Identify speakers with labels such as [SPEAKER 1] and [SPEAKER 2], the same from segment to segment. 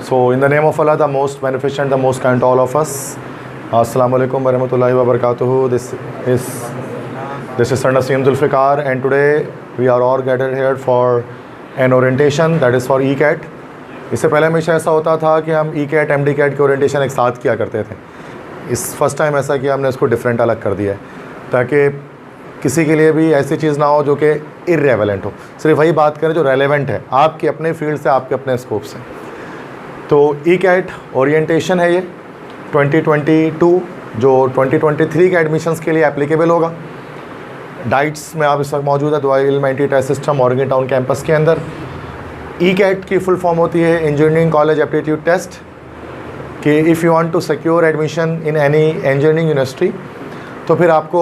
[SPEAKER 1] So, in the name of Allah, the most beneficent, the most kind to all of us. Assalamu alaikum wa rahmatullahi wa barakatuhu. This is Sir Naseem Zulfikar, and today we are all gathered here for an orientation that is for ECAT. इससे पहले हमेशा ऐसा होता था कि हम ECAT, MD-CAT के orientation एक साथ किया करते थे. इस फर्स्ट टाइम ऐसा किया हमने इसको डिफरेंट अलग कर दिया है, ताकि किसी के लिए भी ऐसी चीज़ ना हो जो कि इर्रेलेवेंट हो. सिर्फ वही बात करें जो रेलेवेंट है आपके अपने फील्ड से, आपके अपने स्कोप से. तो ECAT ओरिएंटेशन है ये 2022 जो 2023 के एडमिशन्स के लिए एप्लीकेबल होगा. डाइट्स में आप इस वक्त मौजूद है दुआई इल्म एंटी टेस्ट सिस्टम ऑर्गेन टाउन कैंपस के अंदर. ECAT की फुल फॉर्म होती है इंजीनियरिंग कॉलेज एप्टीट्यूड टेस्ट, कि if you want to secure admission in any engineering university तो फिर आपको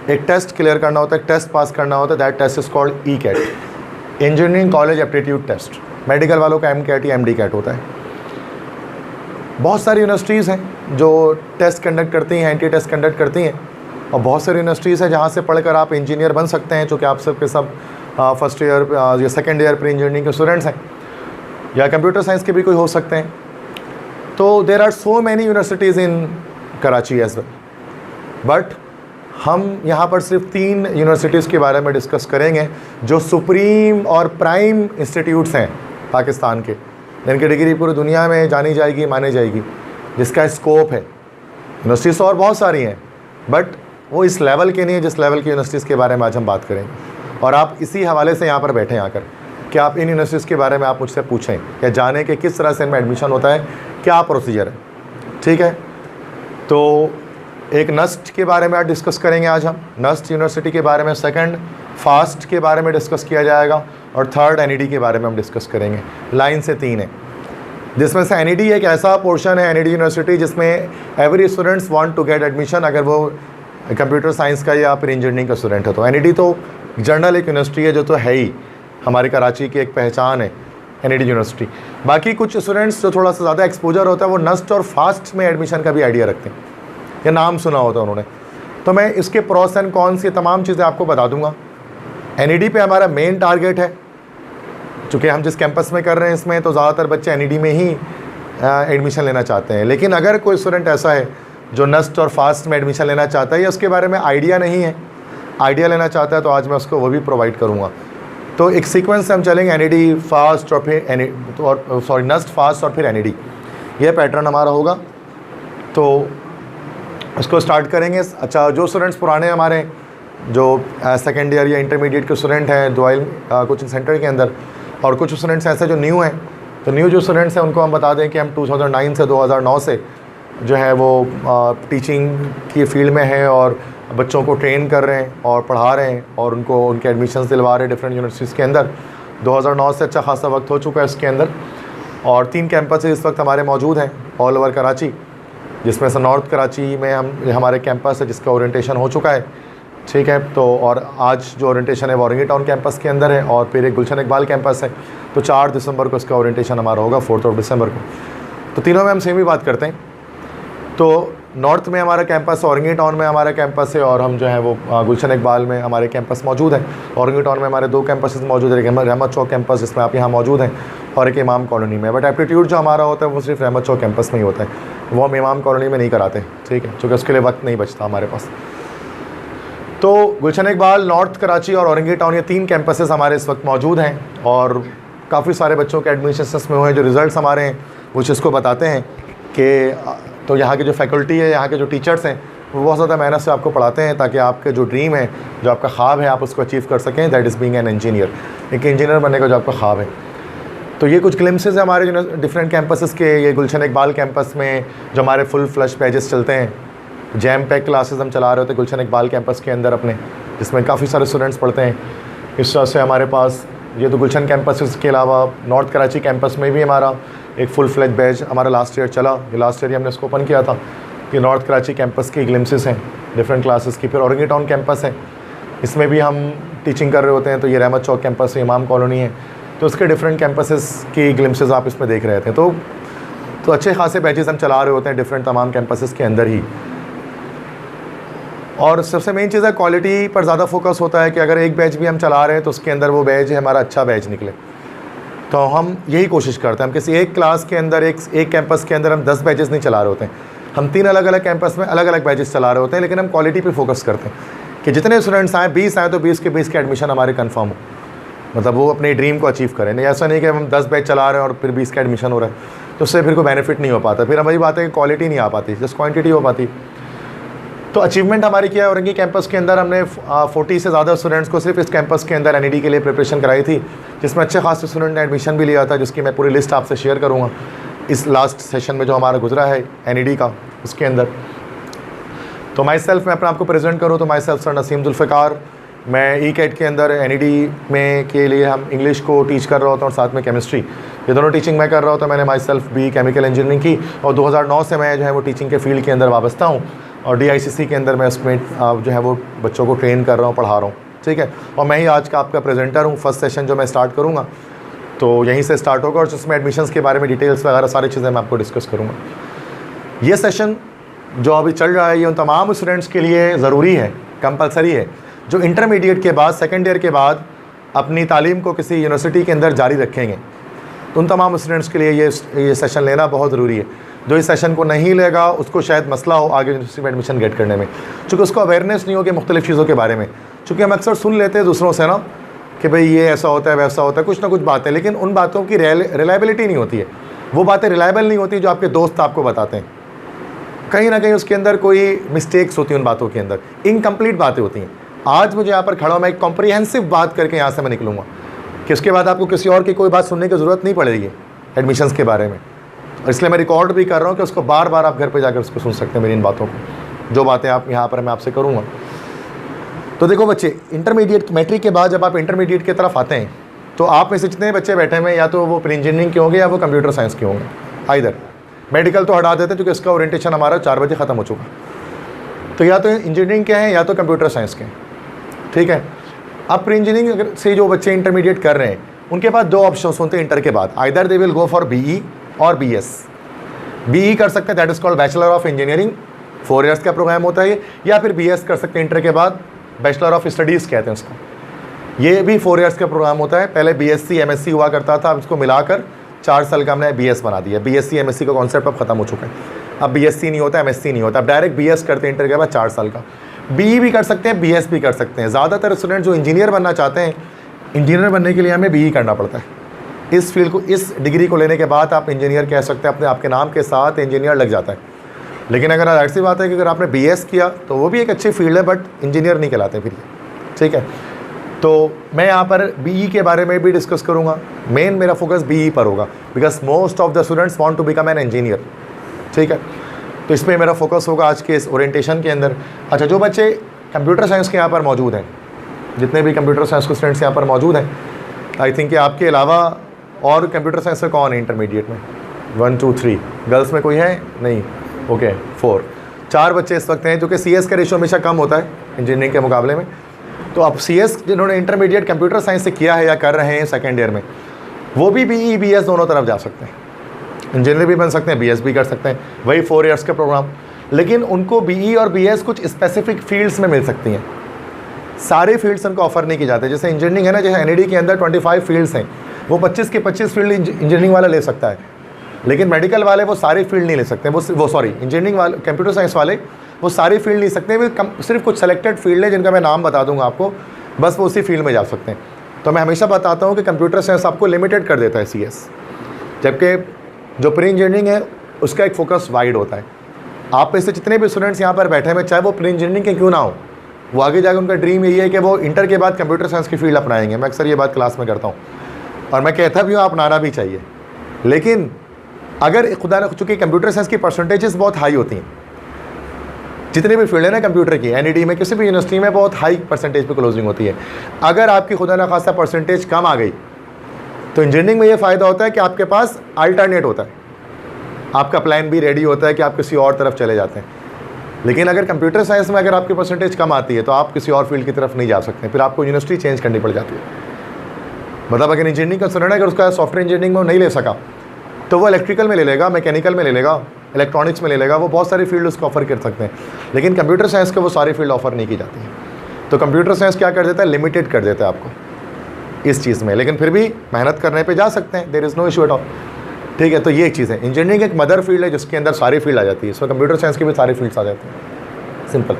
[SPEAKER 1] एक टेस्ट क्लियर करना होता है, टेस्ट पास करना होता है. That test is called ECAT, engineering college aptitude test. Medical वालों का MCAT या MD-CAT होता है. बहुत सारी यूनिवर्सिटीज़ हैं जो टेस्ट कंडक्ट करती हैं, एंटी टेस्ट कंडक्ट करती हैं, और बहुत सारी यूनिवर्सिटीज़ हैं जहाँ से पढ़कर आप इंजीनियर बन सकते हैं, चूँकि आप सब के सब फर्स्ट ईयर या सेकेंड ईयर प्री इंजीनियरिंग के स्टूडेंट्स हैं, या कंप्यूटर साइंस के भी कोई हो सकते हैं. तो there are so many universities in Karachi as well, but हम यहाँ पर सिर्फ 3 यूनिवर्सिटीज़ के बारे में डिस्कस करेंगे जो सुप्रीम और प्राइम इंस्टीट्यूट्स हैं पाकिस्तान के, जिनकी डिग्री पूरी दुनिया में जानी जाएगी, मानी जाएगी, जिसका स्कोप है. यूनिवर्सिटीज़ तो और बहुत सारी हैं, बट वो इस लेवल के नहीं है जिस लेवल की यूनिवर्सिटीज़ के बारे में आज हम बात करेंगे. और आप इसी हवाले से यहाँ पर बैठे हैं आकर कि आप इन यूनिवर्सिटीज़ के बारे में आप मुझसे पूछें या जानें कि किस तरह से इनमें एडमिशन होता है, क्या प्रोसीजर है. ठीक है, तो एक नस्ट के बारे में आज डिस्कस करेंगे. आज हम नस्ट यूनिवर्सिटी के बारे में, सेकंड फास्ट के बारे में डिस्कस किया जाएगा, और थर्ड NED के बारे में हम डिस्कस करेंगे. लाइन से 3 है, जिसमें से NED एक ऐसा पोर्शन है, NED यूनिवर्सिटी, जिसमें every students want to get admission अगर वो कंप्यूटर साइंस का या फिर इंजीनियरिंग का स्टूडेंट है. तो NED तो जनरल एक यूनिवर्सिटी है जो तो है ही, हमारी कराची की एक पहचान है NED यूनिवर्सिटी. बाकी कुछ स्टूडेंट्स जो थोड़ा सा ज़्यादा एक्सपोजर होता है वो नस्ट और फास्ट में एडमिशन का भी आइडिया रखते हैं, या नाम सुना होता है उन्होंने. तो मैं इसके प्रोस एंड कॉन्स की तमाम चीज़ें आपको बता दूंगा. NED पे हमारा मेन टारगेट है, चूँकि हम जिस कैंपस में कर रहे हैं इसमें तो ज़्यादातर बच्चे NED में ही एडमिशन लेना चाहते हैं. लेकिन अगर कोई स्टूडेंट ऐसा है जो नस्ट और फास्ट में एडमिशन लेना चाहता है या उसके बारे में आइडिया नहीं है, आइडिया लेना चाहता है, तो आज मैं उसको वो भी प्रोवाइड करूँगा. तो एक सीक्वेंस से हम चलेंगे, NED फास्ट और फिर नस्ट फास्ट और फिर NED, ये पैटर्न हमारा होगा. तो इसको स्टार्ट करेंगे. अच्छा, जो स्टूडेंट्स पुराने हमारे जो सेकेंड ईयर या इंटरमीडिएट के स्टूडेंट हैं दुआइल कोचिंग सेंटर के अंदर, और कुछ स्टूडेंट्स ऐसे जो न्यू हैं, तो न्यू जो स्टूडेंट्स हैं उनको हम बता दें कि हम 2009 से 2009 से जो है वो टीचिंग की फील्ड में है और बच्चों को ट्रेन कर रहे हैं और पढ़ा रहे हैं और उनको उनके एडमिशन्स दिलवा रहे हैं डिफरेंट यूनिवर्सिटीज़ के अंदर. 2009 से अच्छा खासा वक्त हो चुका है इसके अंदर, और 3 कैंपस इस वक्त हमारे मौजूद हैं ऑल ओवर कराची, जिसमें से नॉर्थ कराची में हमारे कैंपस है जिसका ओरिएंटेशन हो चुका है. ठीक है, तो और आज जो ओरिएंटेशन है वो ऑर्गेन टाउन कैंपस के अंदर है, और फिर एक गुलशन इकबाल कैंपस है. तो 4 दिसंबर को इसका ओरिएंटेशन हमारा होगा, 4 दिसंबर को. तो तीनों में हम सेम ही बात करते हैं. तो नॉर्थ में हमारा कैंपस, ऑर्गेन टाउन में हमारा कैंपस है, और हम जो है वो गुलशन इकबाल में हमारे कैंपस मौजूद है. ऑर्गेन टाउन में हमारे 2 कैंपसेस मौजूद है, एक रहमत चौक कैंपस जिसमें आप यहाँ मौजूद हैं, और एक इमाम कॉलोनी में. बट एप्टीट्यूड जो हमारा होता है वो सिर्फ रहमत चौक कैंपस में ही होता है, वो हम इमाम कॉलोनी में नहीं कराते. ठीक है, क्योंकि उसके लिए वक्त नहीं बचता हमारे पास. तो गुलशन इकबाल, नॉर्थ कराची और औरंगी टाउन, ये 3 कैंपसेस हमारे इस वक्त मौजूद हैं, और काफ़ी सारे बच्चों के एडमिशन्स में हुए हैं. जो रिज़ल्ट्स हमारे हैं वो इसको बताते हैं कि तो यहाँ की जो फैकल्टी है, यहाँ के जो टीचर्स हैं, वो बहुत ज़्यादा मेहनत से आपको पढ़ाते हैं ताकि आपके जो ड्रीम है, जो आपका ख्वाब है, आप उसको अचीव कर सकें. That is being an engineer, एक इंजीनियर बनने का जो आपका ख्वाब है. तो ये कुछ ग्लिम्सेस है हमारे जो डिफरेंट कैंपसेस के. ये गुलशन इकबाल कैंपस में जो हमारे फुल फ्लश बैचेस चलते हैं, जैम पैक क्लासेस हम चला रहे होते हैं गुलशन इकबाल कैंपस के अंदर अपने, जिसमें काफ़ी सारे स्टूडेंट्स पढ़ते हैं. इस तरह से हमारे पास ये तो गुलशन कैंपस के अलावा नॉर्थ कराची कैंपस में भी हमारा एक फुल फ्लैज बैच हमारा लास्ट ईयर चला. ये लास्ट ईयर ही हमने इसको ओपन किया था. कि नॉर्थ कराची कैंपस की ग्लिम्सेस हैं डिफरेंट क्लासेस की. फिर औरंगी टाउन कैंपस है, इसमें भी हम टीचिंग कर रहे होते हैं. तो ये रहमत चौक कैंपस है, इमाम कॉलोनी है, तो उसके डिफरेंट कैंपसेस की ग्लिम्सेस आप इसमें देख रहे थे. तो अच्छे खासे बैचेस हम चला रहे होते हैं डिफरेंट तमाम कैंपसेस के अंदर ही. और सबसे मेन चीज़ है क्वालिटी पर ज़्यादा फोकस होता है कि अगर एक बैच भी हम चला रहे हैं तो उसके अंदर वो बैच हमारा अच्छा बैच निकले. तो हम यही कोशिश करते हैं, हम किसी एक क्लास के अंदर एक कैंपस के अंदर हम 10 बैचेस नहीं चला रहे होते हैं, हम 3 अलग अलग कैंपस में अलग अलग बैचेस चला रहे होते हैं, लेकिन हम क्वालिटी पे फोकस करते हैं कि जितने स्टूडेंट्स आए 20 आए तो 20 के 20 के एडमिशन हमारे कंफर्म हो, मतलब वो अपने ड्रीम को अचीव करें। नहीं ऐसा नहीं कि हम 10 बैच चला रहे हैं और फिर 20 का एडमिशन हो रहा है, तो उससे फिर कोई बेनिफिट नहीं हो पाता। फिर हमारी बात है कि क्वालिटी नहीं आ पाती, जस्ट क्वांटिटी हो पाती। तो अचीवमेंट हमारी क्या है, औरंगी कैंपस के अंदर हमने 40 से ज़्यादा स्टूडेंट्स को सिर्फ इस कैंपस के अंदर NED के लिए प्रिपरेशन कराई थी, जिसमें अच्छे खास स्टूडेंट ने एडमिशन भी लिया था, जिसकी मैं पूरी लिस्ट आपसे शेयर करूँगा इस लास्ट सेशन में जो हमारा गुजरा है NED का, उसके अंदर। तो माई सेल्फ मैं अपने आपको प्रेजेंट करूँ तो myself sir Naseem Zulfiqar, मैं ECAT के अंदर NED में के लिए हम इंग्लिश को टीच कर रहा होता हूँ और साथ में केमिस्ट्री, ये दोनों टीचिंग मैं कर रहा होता। मैंने माई सेल्फ भी केमिकल इंजीनियरिंग की और 2009 से मैं जो है वो टीचिंग के फील्ड के अंदर वाबस्ता हूँ और DICC के अंदर मैं उसमें जो है वो बच्चों को ट्रेन कर रहा हूँ, पढ़ा रहा हूँ, ठीक है। और मैं ही आज का आपका प्रेजेंटर हूँ। फर्स्ट सेशन जो मैं स्टार्ट करूँगा तो यहीं से स्टार्ट होगा और जिसमें एडमिशन्स के बारे में डिटेल्स वगैरह सारी चीज़ें मैं आपको डिस्कस करूँगा। ये सेशन जो अभी चल रहा है ये उन तमाम स्टूडेंट्स के लिए ज़रूरी है, कंपलसरी है, जो इंटरमीडिएट के बाद सेकेंड ईयर के बाद अपनी तालीम को किसी यूनिवर्सिटी के अंदर जारी रखेंगे। तो उन तमाम स्टूडेंट्स के लिए ये सेशन लेना बहुत ज़रूरी है। जो इस सेशन को नहीं लेगा उसको शायद मसला हो आगे यूनिवर्सिटी में एडमिशन गेट करने में, चूँकि उसको अवेयरनेस नहीं होगी मुख्तलिफ़ चीज़ों के बारे में। चूँकि हम अक्सर सुन लेते हैं दूसरों से ना कि भाई ये ऐसा होता है वैसा होता है, कुछ ना कुछ बातें, लेकिन उन बातों की रिलायबिलिटी नहीं होती है। वो बातें रिलायबल नहीं होती जो आपके दोस्त आपको बताते हैं, कहीं ना कहीं उसके अंदर कोई मिस्टेक्स होती हैं, उन बातों के अंदर इनकम्प्लीट बातें होती हैं। आज मुझे यहाँ पर खड़ा मैं एक कॉम्प्रिहेंसिव बात करके यहाँ से मैं निकलूँगा कि उसके बाद आपको किसी और की कोई बात सुनने की ज़रूरत नहीं पड़ेगी एडमिशन्स के बारे में, और इसलिए मैं रिकॉर्ड भी कर रहा हूँ कि उसको बार बार आप घर पे जाकर उसको सुन सकते हैं मेरी इन बातों को, जो बातें आप यहाँ पर मैं आपसे करूँगा। तो देखो बच्चे, इंटरमीडिएट मैट्रिक के बाद जब आप इंटरमीडिएट की तरफ आते हैं तो आप में से जितने बच्चे बैठे हुए हैं या तो वो प्री इंजीनियरिंग के होंगे या वो कंप्यूटर साइंस के होंगे। आइदर मेडिकल तो हटा देते हैं क्योंकि इसका ओरिएंटेशन हमारा 4 बजे ख़त्म हो चुका, तो या तो इंजीनियरिंग के हैं या तो कंप्यूटर साइंस के, ठीक है। अब प्री इंजीनियरिंग से जो बच्चे इंटरमीडिएट कर रहे हैं उनके पास 2 ऑप्शन होते हैं इंटर के बाद, either they will go for BE और BS। BE कर सकते हैं, that is called bachelor of engineering, 4 years का प्रोग्राम होता है ये, या फिर BS कर सकते हैं इंटर के बाद, बैचलर ऑफ स्टडीज़ कहते हैं उसको। ये भी 4 इयर्स का प्रोग्राम होता है। पहले BSc MSc हुआ करता था, अब इसको मिलाकर 4 साल का हमने BS बना दिया। BSc MSc का कॉन्सेप्ट अब खत्म हो चुका है, अब BSc नहीं होता, MSc नहीं होता, अब डायरेक्ट BS करते हैं इंटर के बाद 4 साल का। BE भी कर सकते हैं, BS भी कर सकते हैं। ज़्यादातर स्टूडेंट जो इंजीनियर बनना चाहते हैं, इंजीनियर बनने के लिए हमें BE करना पड़ता है। इस फील्ड को, इस डिग्री को लेने के बाद आप इंजीनियर कह सकते हैं, अपने आपके नाम के साथ इंजीनियर लग जाता है। लेकिन अगर ऐसी बात है कि अगर आपने BS किया तो वो भी एक अच्छी फील्ड है, बट इंजीनियर नहीं कहलाते फिर, ठीक है। तो मैं यहाँ पर BE के बारे में भी डिस्कस करूँगा। मेन मेरा फोकस BE पर होगा because most of the students want to become an engineer, ठीक है। तो इसमें मेरा फोकस होगा आज के इस ओरिएंटेशन के अंदर। अच्छा, जो बच्चे कंप्यूटर साइंस के यहाँ पर मौजूद हैं, जितने भी कंप्यूटर साइंस के स्टूडेंट्स यहाँ पर मौजूद हैं, आई थिंक कि आपके अलावा और कंप्यूटर साइंस से कौन है इंटरमीडिएट में? 1 2 3 गर्ल्स में कोई है? नहीं, ओके 4 बच्चे इस वक्त हैं, जो कि CS का रेशो हमेशा कम होता है इंजीनियरिंग के मुकाबले में। तो अब CS जिन्होंने इंटरमीडिएट कंप्यूटर साइंस से किया है या कर रहे हैं सेकेंड ईयर में, वो भी BE BS दोनों तरफ जा सकते हैं, इंजीनियर भी बन सकते हैं, BS भी कर सकते हैं, वही 4 इयर्स का प्रोग्राम। लेकिन उनको BE और BS कुछ स्पेसिफिक फील्ड्स में मिल सकती हैं, सारे फील्ड्स उनको ऑफर नहीं की जाते। जैसे इंजीनियरिंग है ना, जैसे NED के अंदर 25 फील्ड्स हैं, वो 25 के 25 फील्ड इंजीनियरिंग वाला ले सकता है, लेकिन मेडिकल वाले वो सारे फील्ड नहीं ले सकते। वो सॉरी इंजीनियरिंग वाले, कंप्यूटर साइंस वाले वो सारे फील्ड नहीं सकते, वो सिर्फ कुछ सेलेक्टेड फील्ड है जिनका मैं नाम बता दूंगा आपको, बस वो उसी फील्ड में जा सकते हैं। तो मैं हमेशा बताता हूँ कि कंप्यूटर साइंस आपको लिमिटेड कर देता है CS, जबकि जो प्री इंजीनियरिंग है उसका एक फोकस वाइड होता है। आप में से जितने भी स्टूडेंट्स यहाँ पर बैठे हुए, चाहे वो प्री इंजीनियरिंग के क्यों ना हो, वो आगे जाकर उनका ड्रीम यही है कि वो इंटर के बाद कंप्यूटर साइंस की फील्ड अपनाएंगे। मैं अक्सर ये बात क्लास में करता हूँ और मैं कहता भी हूँ अपनाना भी चाहिए। लेकिन अगर खुदा न, चूँकि कंप्यूटर साइंस की परसेंटेजेस बहुत हाई होती हैं, जितने भी फील्ड है ना कंप्यूटर की, NED में किसी भी यूनिवर्सिटी में बहुत हाई परसेंटेज पे क्लोजिंग होती है। अगर आपकी खुदा न खासा परसेंटेज कम आ गई तो इंजीनियरिंग में ये फ़ायदा होता है कि आपके पास अल्टरनेट होता है, आपका प्लान भी रेडी होता है कि आप किसी और तरफ चले जाते हैं। लेकिन अगर कंप्यूटर साइंस में अगर आपकी परसेंटेज कम आती है तो आप किसी और फील्ड की तरफ नहीं जा सकते, फिर आपको यूनिवर्सिटी चेंज करनी पड़ जाती है। मतलब अगर इंजीनियरिंग का स्टूडेंट है, अगर उसका सॉफ्टवेयर इंजीनियरिंग में नहीं ले सका तो वो इलेक्ट्रिकल में ले लेगा, मैकेनिकल में ले लेगा, इलेक्ट्रॉनिक्स में ले लेगा, वो बहुत सारी फील्ड उसको ऑफर कर सकते हैं। लेकिन कंप्यूटर साइंस को वो सारी फील्ड ऑफर नहीं की जाती है। तो कंप्यूटर साइंस क्या कर देता है, लिमिटेड कर देता है आपको। इस चीज़ में, लेकिन फिर भी मेहनत करने पे जा सकते हैं, there is no issue at all. ठीक है, तो ये एक चीज़ है। इंजीनियरिंग एक मदर फील्ड है जिसके अंदर सारी फील्ड आ जाती है, इसमें कंप्यूटर साइंस की भी सारी फील्ड्स आ जाती हैं, सिंपल।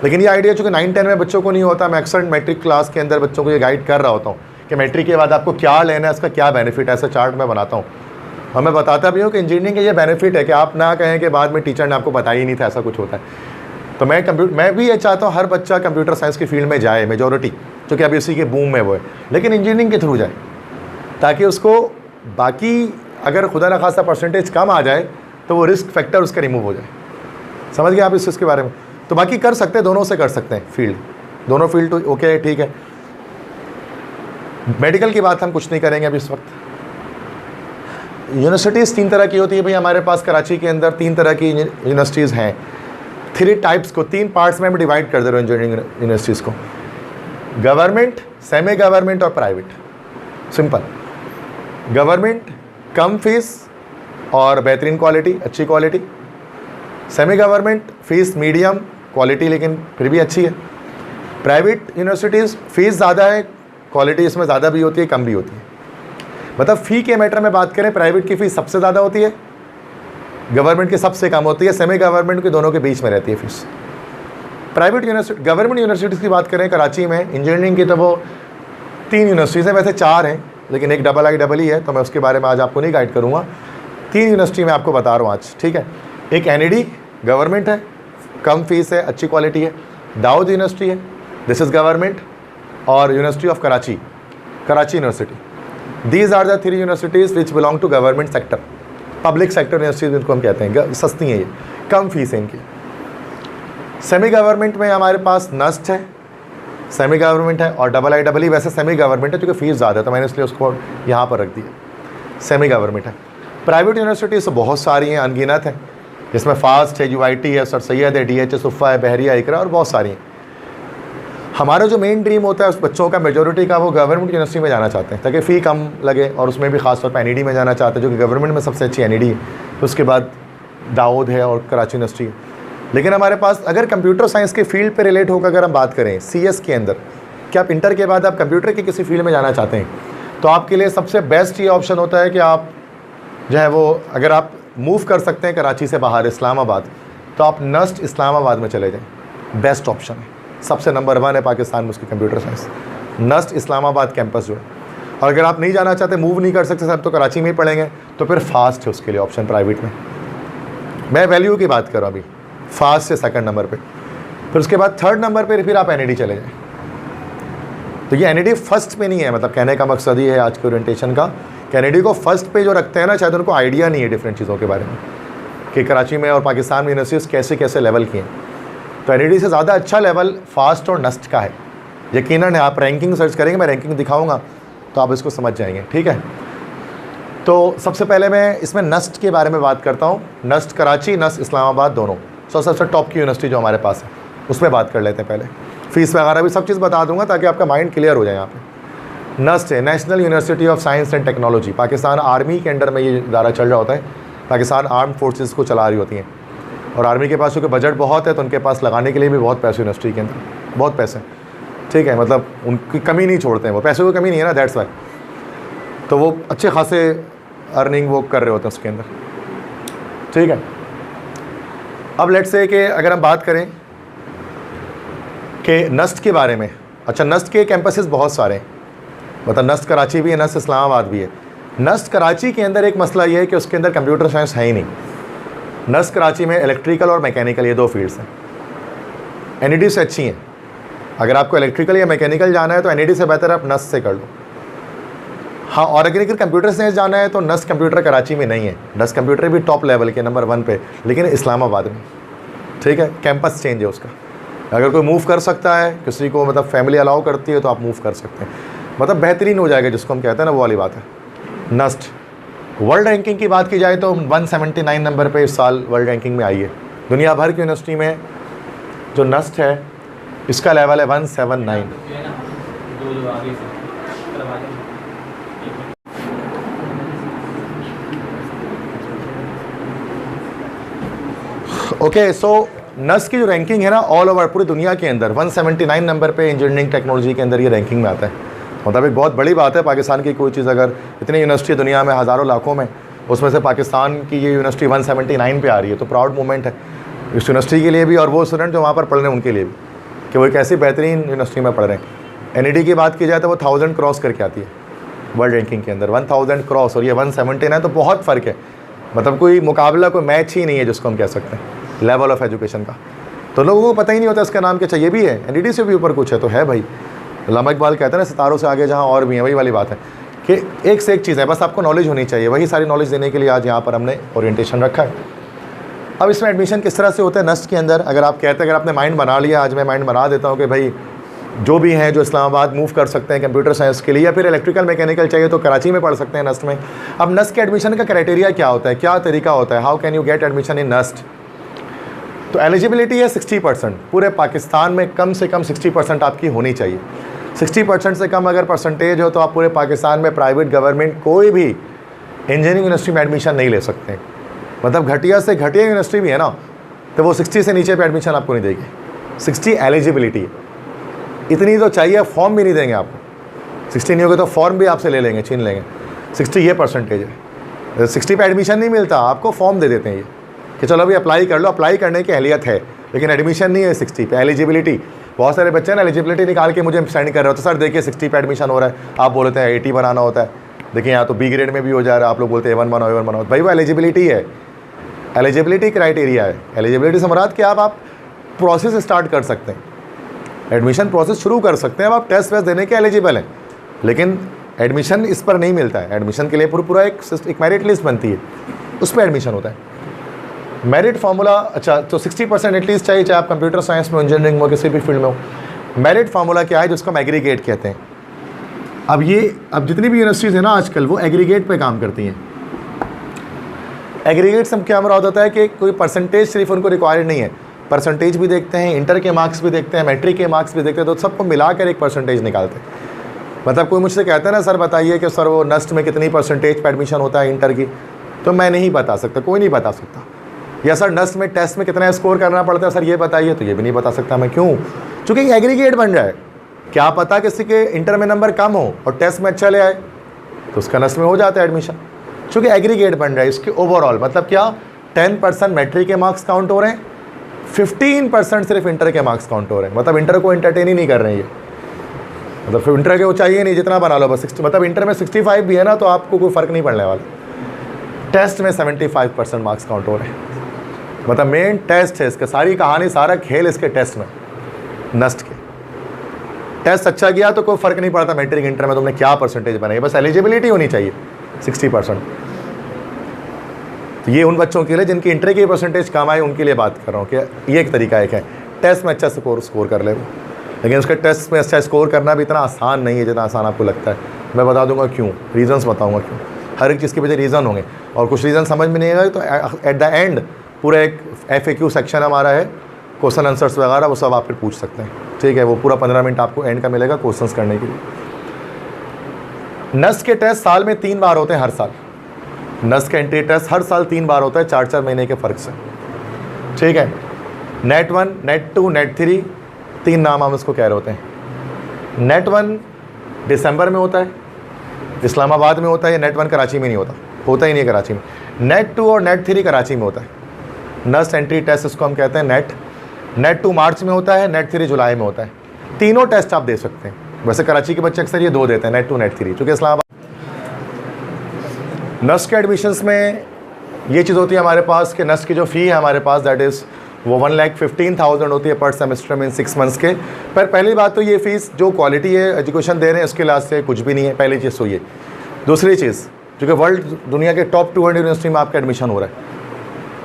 [SPEAKER 1] लेकिन ये आइडिया चूँकि 9-10 में बच्चों को नहीं होता, मैं अक्सर मैट्रिक क्लास के अंदर बच्चों को ये गाइड कर रहा होता हूँ कि मैट्रिक के बाद आपको क्या लेना है, इसका क्या बेनिफिट है, ऐसा चार्ट मैं बनाता हूँ और मैं बताता भी हूँ कि इंजीनियरिंग का ये बेनिफिट है कि आप ना कहें कि बाद में टीचर ने आपको बताया ही नहीं था ऐसा कुछ होता है। तो मैं भी ये चाहता हूँ हर बच्चा कंप्यूटर साइंस की फील्ड में जाए, मेजॉरिटी, क्योंकि अभी इसी के बूम में वो है, लेकिन इंजीनियरिंग के थ्रू जाए ताकि उसको बाकी अगर खुदा न खासा परसेंटेज कम आ जाए तो वो रिस्क फैक्टर उसका रिमूव हो जाए। समझ गए आप इस चीज़ के बारे में? तो बाकी कर सकते हैं, दोनों से कर सकते हैं फील्ड, दोनों फील्ड तो ओके, ठीक है। मेडिकल की बात हम कुछ नहीं करेंगे अभी इस वक्त। यूनिवर्सिटीज़ 3 तरह की होती है भाई, हमारे पास कराची के अंदर 3 तरह की यूनिवर्सिटीज़ हैं। 3 टाइप्स को 3 पार्ट्स में डिवाइड कर दे रहा हूँ इंजीनियरिंग यूनिवर्सिटीज़ को, गवर्नमेंट, सेमी गवर्नमेंट और प्राइवेट। सिंपल, गवर्नमेंट कम फीस और बेहतरीन क्वालिटी, अच्छी quality. Semi government fees medium, quality लेकिन फिर भी अच्छी है। प्राइवेट यूनिवर्सिटीज़ फीस ज़्यादा है, क्वालिटी इसमें ज़्यादा भी होती है, कम भी होती है। मतलब फ़ी के मैटर में बात करें, प्राइवेट की फ़ीस सबसे ज़्यादा होती है, गवर्नमेंट की सबसे कम होती है, सेमी गवर्नमेंट के दोनों के बीच में रहती है fees. Private university, government universities की बात करें कराची में इंजीनियरिंग की, तो वो 3 यूनिवर्सिटीज़ हैं, वैसे 4 हैं लेकिन एक IIEE है, तो मैं उसके बारे में आज आपको नहीं गाइड करूँगा। 3 यूनिवर्सिटी मैं आपको बता रहा हूँ आज, ठीक है। एक NAD गवर्नमेंट है, कम फीस है, अच्छी क्वालिटी है। दाऊद यूनिवर्सिटी है, दिस इज़ गवर्नमेंट। और university of Karachi, Karachi university. These are the 3 universities which belong to government sector, public sector universities जिनको हम कहते हैं, सस्ती हैं ये, कम फीस है इनकी। सेमी गवर्नमेंट में हमारे पास नस्ट है, सेमी गवर्नमेंट है, और IIEE वैसे सेमी गवर्नमेंट है क्योंकि फ़ीस ज़्यादा है तो मैंने इसलिए उसको यहाँ पर रख दिया, सेमी गवर्नमेंट है। प्राइवेट यूनिवर्सिटीज़ तो बहुत सारी हैं, अनगिनत हैं, जिसमें फास्ट है, UIT है, सर सैयद है, DHS उफ़ा है, बहरिया, इकरा और बहुत सारी हैं। हमारा जो मेन ड्रीम होता है उस बच्चों का, मेजॉरिटी का, वो गवर्नमेंट यूनिवर्सिटी में जाना चाहते हैं ताकि फ़ी कम लगे, और उसमें भी खास तौर पर NAD में जाना चाहते हैं जो कि गवर्नमेंट में सबसे अच्छी NAD है, उसके बाद दाऊद है और कराची यूनिवर्सिटी है। लेकिन हमारे पास अगर कंप्यूटर साइंस के फील्ड पे रिलेट होकर अगर हम बात करें CS के अंदर, कि आप इंटर के बाद आप कंप्यूटर की किसी फील्ड में जाना चाहते हैं, तो आपके लिए सबसे बेस्ट ये ऑप्शन होता है कि आप जो है वो, अगर आप मूव कर सकते हैं कराची से बाहर इस्लामाबाद, तो आप नस्ट इस्लामाबाद में चले जाएँ, बेस्ट ऑप्शन है, सबसे नंबर 1 है पाकिस्तान में उसकी computer science, NUST Islamabad campus जो है। और अगर आप नहीं जाना चाहते, मूव नहीं कर सकते सब, तो कराची में ही पढ़ेंगे, तो फिर फास्ट है उसके लिए ऑप्शन प्राइवेट में। मैं वैल्यू की बात कर रहा हूँ अभी, फास्ट से 2nd नंबर पे, फिर उसके बाद 3rd नंबर पे फिर आप NAD चले जाएँ। तो ये NAD फर्स्ट पे नहीं है, मतलब कहने का मकसद ये है आज के ओरिएंटेशन का कि NAD को फर्स्ट पे जो रखते हैं ना, शायद उनको आइडिया नहीं है डिफरेंट चीज़ों के बारे में कि कराची में और पाकिस्तान में यूनिवर्सिटीज़ कैसे कैसे लेवल की हैं। तो NAD से ज़्यादा अच्छा लेवल फास्ट और नस्ट का है, यकीनन है। आप रैंकिंग सर्च करेंगे, मैं रैंकिंग दिखाऊँगा तो आप इसको समझ जाएंगे, ठीक है। तो सबसे पहले मैं इसमें नस्ट के बारे में बात करता हूँ। नस्ट कराची, नस्ट इस्लामाबाद दोनों सबसे टॉप की यूनिवर्सिटी जो हमारे पास है, उसमें बात कर लेते हैं पहले। फ़ीस वगैरह भी सब चीज़ बता दूंगा ताकि आपका माइंड क्लियर हो जाए। यहाँ पे नस्ट है, national university of science and technology, Pakistan army के अंडर में ये इदारा चल रहा होता है, पाकिस्तान आर्म फोर्सेस को चला रही होती हैं। और आर्मी के पास क्योंकि बजट बहुत है तो उनके पास लगाने के लिए भी बहुत पैसे यूनिवर्सिटी के अंदर, बहुत पैसे, ठीक है, मतलब उनकी कमी नहीं छोड़ते हैं वो, पैसों की कमी नहीं है ना, दैट्स वाई। तो वो अच्छे खासे अर्निंग वो कर रहे होते हैं उसके अंदर, ठीक है। अब लेट्स से कि अगर हम बात करें कि नस्ट के बारे में, अच्छा नस्ट के कैंपसेस बहुत सारे हैं, मतलब नस्ट कराची भी है, नस्ट इस्लामाबाद भी है। नस्ट कराची के अंदर एक मसला ये है कि उसके अंदर कंप्यूटर साइंस है ही नहीं। नस्ट कराची में इलेक्ट्रिकल और मैकेनिकल ये 2 फील्ड्स हैं, NAD से अच्छी हैं। अगर आपको इलेक्ट्रिकल या मैकेनिकल जाना है तो NAD से बेहतर आप नस्ट से कर लो। हाँ, और अगर कंप्यूटर साइंस जाना है तो नस्ट कंप्यूटर कराची में नहीं है, नस्ट कंप्यूटर भी टॉप लेवल के नंबर 1 पे, लेकिन इस्लामाबाद में, ठीक है। कैंपस चेंज है उसका, अगर कोई मूव कर सकता है, किसी को मतलब फैमिली अलाउ करती है तो आप मूव कर सकते हैं, मतलब बेहतरीन हो जाएगा जिसको हम कहते हैं ना, वो वाली बात है। नस्ट वर्ल्ड रैंकिंग की बात की जाए तो 179 नंबर पे इस साल वर्ल्ड रैंकिंग में आई है। दुनिया भर की यूनिवर्सिटी में जो नस्ट है इसका लेवल है 179। ओके, सो नस्ट की जो रैंकिंग है ना ऑल ओवर पूरी दुनिया के अंदर 179 नंबर पे इंजीनियरिंग टेक्नोलॉजी के अंदर ये रैंकिंग में आता है। मतलब एक बहुत बड़ी बात है पाकिस्तान की कोई चीज़, अगर इतनी यूनिवर्सिटी दुनिया में हज़ारों लाखों में, उसमें से पाकिस्तान की ये यूनिवर्सिटी 179 पे आ रही है, तो प्राउड मोमेंट है इस यूनिवर्सिटी के लिए भी और वो स्टूडेंट जो वहाँ पर पढ़ रहे हैं उनके लिए भी, कि वो एक ऐसी बेहतरीन यूनिवर्सिटी में पढ़ रहे हैं। NED की बात की जाए तो वो 1000 क्रॉस करके आती है वर्ल्ड रैंकिंग के अंदर, 1000 क्रॉस, और ये 117 है, तो बहुत फ़र्क है। मतलब कोई मुकाबला, कोई मैच ही नहीं है जिसको हम कह सकते हैं लेवल ऑफ एजुकेशन का। तो लोगों को पता ही नहीं होता इसका नाम क्या चाहिए, भी है NED से भी ऊपर कुछ है तो है भाई। अल्लामा इकबाल कहते हैं ना, सितारों से आगे जहाँ और भी है, वही वाली बात है कि एक से एक चीज़ है, बस आपको नॉलेज होनी चाहिए। वही सारी नॉलेज देने के लिए आज यहाँ पर हमने ओरिएंटेशन रखा है। अब इसमें एडमिशन किस तरह से होता है नस्ट के अंदर, अगर आप कहते हैं, अगर आपने माइंड बना लिया, आज मैं माइंड बना देता हूँ कि भाई जो भी हैं जो इस्लामाबाद मूव कर सकते हैं कंप्यूटर साइंस के लिए, या फिर इलेक्ट्रिकल मैकेनिकल चाहिए तो कराची में पढ़ सकते हैं नस्ट में। अब नस्ट के एडमिशन का क्राइटेरिया क्या होता है, क्या तरीका होता है, how can you get admission in NUST. तो एलिजिबिलिटी है 60%, पूरे पाकिस्तान में कम से कम 60% आपकी होनी चाहिए। 60% से कम अगर परसेंटेज हो तो आप पूरे पाकिस्तान में प्राइवेट गवर्नमेंट कोई भी इंजीनियरिंग यूनिवर्सिटी में एडमिशन नहीं ले सकते। मतलब घटिया से घटिया यूनिवर्सिटी भी है ना, तो वो 60 से नीचे पे एडमिशन आपको नहीं देगी। 60 एलिजिबिलिटी, इतनी तो चाहिए, फॉर्म भी नहीं देंगे आपको। 60 नहीं होगा तो फॉर्म भी आपसे ले लेंगे, छीन लेंगे। 60 ये परसेंटेज है। 60 पे एडमिशन नहीं मिलता, आपको फॉर्म दे देते हैं ये कि चलो अभी अप्लाई कर लो, अप्लाई करने की अहलियत है, लेकिन एडमिशन नहीं है 60 पे। एलिजिबिलिटी, बहुत सारे बच्चे ना एलिजिबिलिटी निकाल के मुझे सेंड कर रहे हो, तो सर देखिए 60 पे एडमिशन हो रहा है, आप बोलते हैं 80 बनाना होता है, देखिए यहाँ तो B ग्रेड में भी हो जा रहा है, आप लोग बोलते हैं A1 बनाओ, A1 बनाओ। भाई वो एलिजिबिलिटी है, एलिजिबिलिटी क्राइटेरिया है। एलिजिबिलिटी से मुराद कि आप प्रोसेस स्टार्ट कर सकते हैं, एडमिशन प्रोसेस शुरू कर सकते हैं, अब आप टेस्ट वेस्ट देने के एलिजिबल हैं, लेकिन एडमिशन इस पर नहीं मिलता है। एडमिशन के लिए पूरा एक मेरिट लिस्ट बनती है, उस पर एडमिशन होता है। मेरिट फार्मूला, अच्छा तो 60% एटलीस्ट चाहिए, चाहे आप कंप्यूटर साइंस में, इंजीनियरिंग में, किसी भी फील्ड में हो। मेरिट फार्मूला क्या है, जिसको हम एग्रीगेट कहते हैं। अब जितनी भी यूनिवर्सिटीज़ हैं ना आजकल, वो एग्रीगेट पे काम करती हैं। एग्रीगेट से क्या मुराद होता है कि कोई परसेंटेज सिर्फ उनको रिक्वायर्ड नहीं है, परसेंटेज भी देखते हैं, इंटर के मार्क्स भी देखते हैं, मैट्रिक के मार्क्स भी देखते हैं, तो सबको मिलाकर एक परसेंटेज निकालते हैं। मतलब कोई मुझसे कहता है ना, सर बताइए कि सर वो नस्ट में कितनी परसेंटेज पर एडमिशन होता है इंटर की, तो मैं नहीं बता सकता, कोई नहीं बता सकता। या सर नस्ट में टेस्ट में कितना स्कोर करना पड़ता है, सर ये बताइए, तो ये भी नहीं बता सकता मैं। क्यों? चूँकि एग्रीगेट बन जाए, क्या पता किसी के इंटर में नंबर कम हो और टेस्ट में अच्छा ले आए, तो उसका नस्ट में हो जाता है एडमिशन। चूँकि एग्रीगेट बन रहा है, इसके ओवरऑल मतलब क्या, 10% मैट्रिक के मार्क्स काउंट हो रहे हैं, 15% सिर्फ इंटर के मार्क्स काउंट हो रहे हैं। मतलब इंटर को एंटरटेन ही नहीं कर रहे हैं ये, मतलब फिर इंटर के वो चाहिए नहीं, जितना बना लो बस 60। मतलब इंटर में 65 भी है ना तो आपको कोई फ़र्क नहीं पड़ने वाला। टेस्ट में 75% मार्क्स काउंट हो रहे हैं, मतलब मेन टेस्ट है इसका, सारी कहानी, सारा खेल इसके टेस्ट में, नस्ट के। टेस्ट अच्छा गया तो कोई फ़र्क नहीं पड़ता मैट्रिक इंटर में तुमने क्या परसेंटेज बनाई, बस एलिजिबिलिटी होनी चाहिए 60%। तो ये उन बच्चों के लिए जिनकी इंटर की परसेंटेज कम आए, उनके लिए बात कर रहा हूँ कि ये एक तरीका एक है, टेस्ट में अच्छा स्कोर कर ले वो। लेकिन उसके टेस्ट में अच्छा स्कोर करना भी इतना आसान नहीं है जितना आसान आपको लगता है। मैं बता दूंगा क्यों, रीज़न्स बताऊंगा क्यों। हर एक चीज़ के पीछे रीज़न होंगे, और कुछ रीज़न समझ में नहीं आएगा तो एट द एंड पूरा एक FAQ सेक्शन हमारा है, क्वेश्चन आंसर्स वगैरह, वो सब आप फिर पूछ सकते हैं, ठीक है। वो पूरा 15 मिनट आपको एंड का मिलेगा क्वेश्चंस करने के लिए। नस्ट के टेस्ट साल में 3 बार होते हैं, हर साल। नस्ट का एंट्री टेस्ट हर साल 3 बार होता है, 4-4 महीने के फ़र्क से, ठीक है। नेट 1, नेट 2, नेट 3, 3 नाम हम इसको कह रहे होते हैं। नेट 1 दिसंबर में होता है, इस्लामाबाद में होता है। नेट 1 कराची में नहीं होता, होता ही नहीं कराची में। नेट 2 और नेट 3 कराची में होता है। नस्ट एंट्री टेस्ट इसको हम कहते हैं नेट 2 मार्च में होता है, नेट 3 जुलाई में होता है। तीनों टेस्ट आप दे सकते हैं। वैसे कराची के बच्चे अक्सर ये 2 देते हैं, नेट 2 नेट 3, चूँकि इस्लामाबाद। नस्ट के एडमिशन्स में ये चीज़ होती है हमारे पास कि नस्ट की जो फ़ी है हमारे पास, दैट इज़ वो 1,15,000 होती है पर सेमेस्टर में 6 मंथ्स के। पर पहली बात तो ये फ़ीस जो क्वालिटी है एजुकेशन दे रहे हैं उसके लिहाज से कुछ भी नहीं है, पहली चीज़ तो ये। दूसरी चीज़, क्योंकि वर्ल्ड दुनिया के टॉप 200 यूनिवर्सिटी में आपका एडमिशन हो रहा है,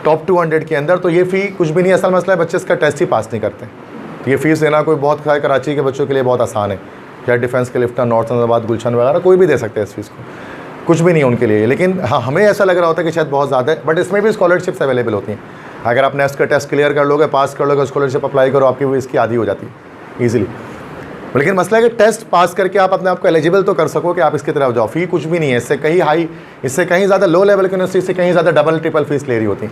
[SPEAKER 1] टॉप 200 के अंदर, तो ये फ़ी कुछ भी नहीं। असल मसला है बच्चे इसका टेस्ट ही पास नहीं करते। तो ये फ़ीस देना कोई बहुत है, कराची के बच्चों के लिए बहुत आसान है, या डिफेंस के लिफ्टन, नॉर्थ अहमदाबाद, गुलशन वगैरह, कोई भी दे सकते हैं इस फीस को, कुछ भी नहीं है उनके लिए। लेकिन हाँ, हमें ऐसा लग रहा होता है कि शायद बहुत ज़्यादा है, बट इसमें भी स्कॉलरशिप्स अवेलेबल होती हैं। अगर आप नेस्ट का टेस्ट क्लियर कर लोगे, पास कर लोगे, स्कॉलरशिप अप्लाई करो, आपकी वो इसकी आधी हो जाती है ईजिली। लेकिन मसला है कि टेस्ट पास करके आप अपने आप को एलिजिबल तो कर सको कि आप इसकी तरफ जाओ। फ़ी कुछ भी नहीं है, इससे कहीं हाई, इससे कहीं ज़्यादा लो लेवल की यूनिवर्सिटी से कहीं ज़्यादा डबल ट्रिपल फीस ले रही होती है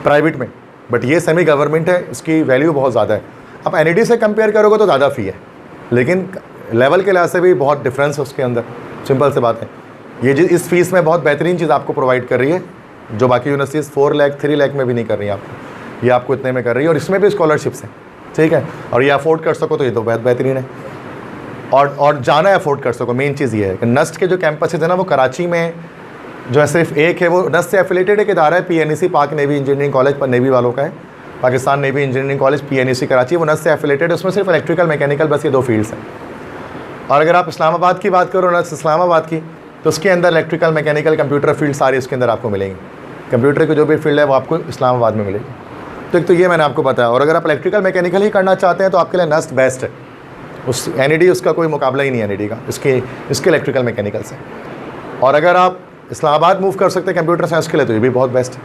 [SPEAKER 1] प्राइवेट में, बट ये सेमी गवर्नमेंट है, इसकी वैल्यू बहुत ज़्यादा है। अब NED से कंपेयर करोगे तो ज़्यादा फ़ी है, लेकिन लेवल के लिहाज से भी बहुत डिफरेंस है उसके अंदर, सिंपल से बात है। ये इस फीस में बहुत बेहतरीन चीज़ आपको प्रोवाइड कर रही है, जो बाकी यूनिवर्सिटीज़ 4 लाख 3 लाख में भी नहीं कर रही है आपको, ये आपको इतने में कर रही है, और इसमें भी स्कॉलरशिप्स हैं, ठीक है। और ये अफोर्ड कर सको तो ये तो बहुत बेहतरीन है, और जाना अफोर्ड कर सको। मेन चीज़ ये है कि नस्ट के जो कैंपस है ना, वो कराची में जो है सिर्फ एक है, वो नस्ट से एफिलेटेड एक इदारा है, PNEC, पाक नेवी इंजीनियरिंग कॉलेज, पर नेवी वालों का है, Pakistan navy engineering college PNEC Karachi, वो नस्ट से एफिलेटेड है। उसमें सिर्फ इलेक्ट्रिकल मैकेनिकल बस ये 2 फील्ड्स हैं। और अगर आप इस्लामाबाद की बात करो, नस्ट इस्लामाबाद की, तो उसके अंदर इलेक्ट्रिकल मैकेनिकल कंप्यूटर फील्ड सारी उसके अंदर आपको मिलेंगी। कंप्यूटर की जो भी फील्ड है वो आपको इस्लामाबाद में मिलेगी। तो एक तो ये मैंने आपको बताया। और अगर आप इलेक्ट्रिकल मैकेनिकल ही करना चाहते हैं तो आपके लिए नस्ट बेस्ट है, उस NED उसका कोई मुकाबला ही नहीं है NED का, इसके इलेक्ट्रिकल मैकेनिकल से। और अगर आप इस्लामाबाद मूव कर सकते हैं कंप्यूटर साइंस के लिए तो ये भी बहुत बेस्ट है।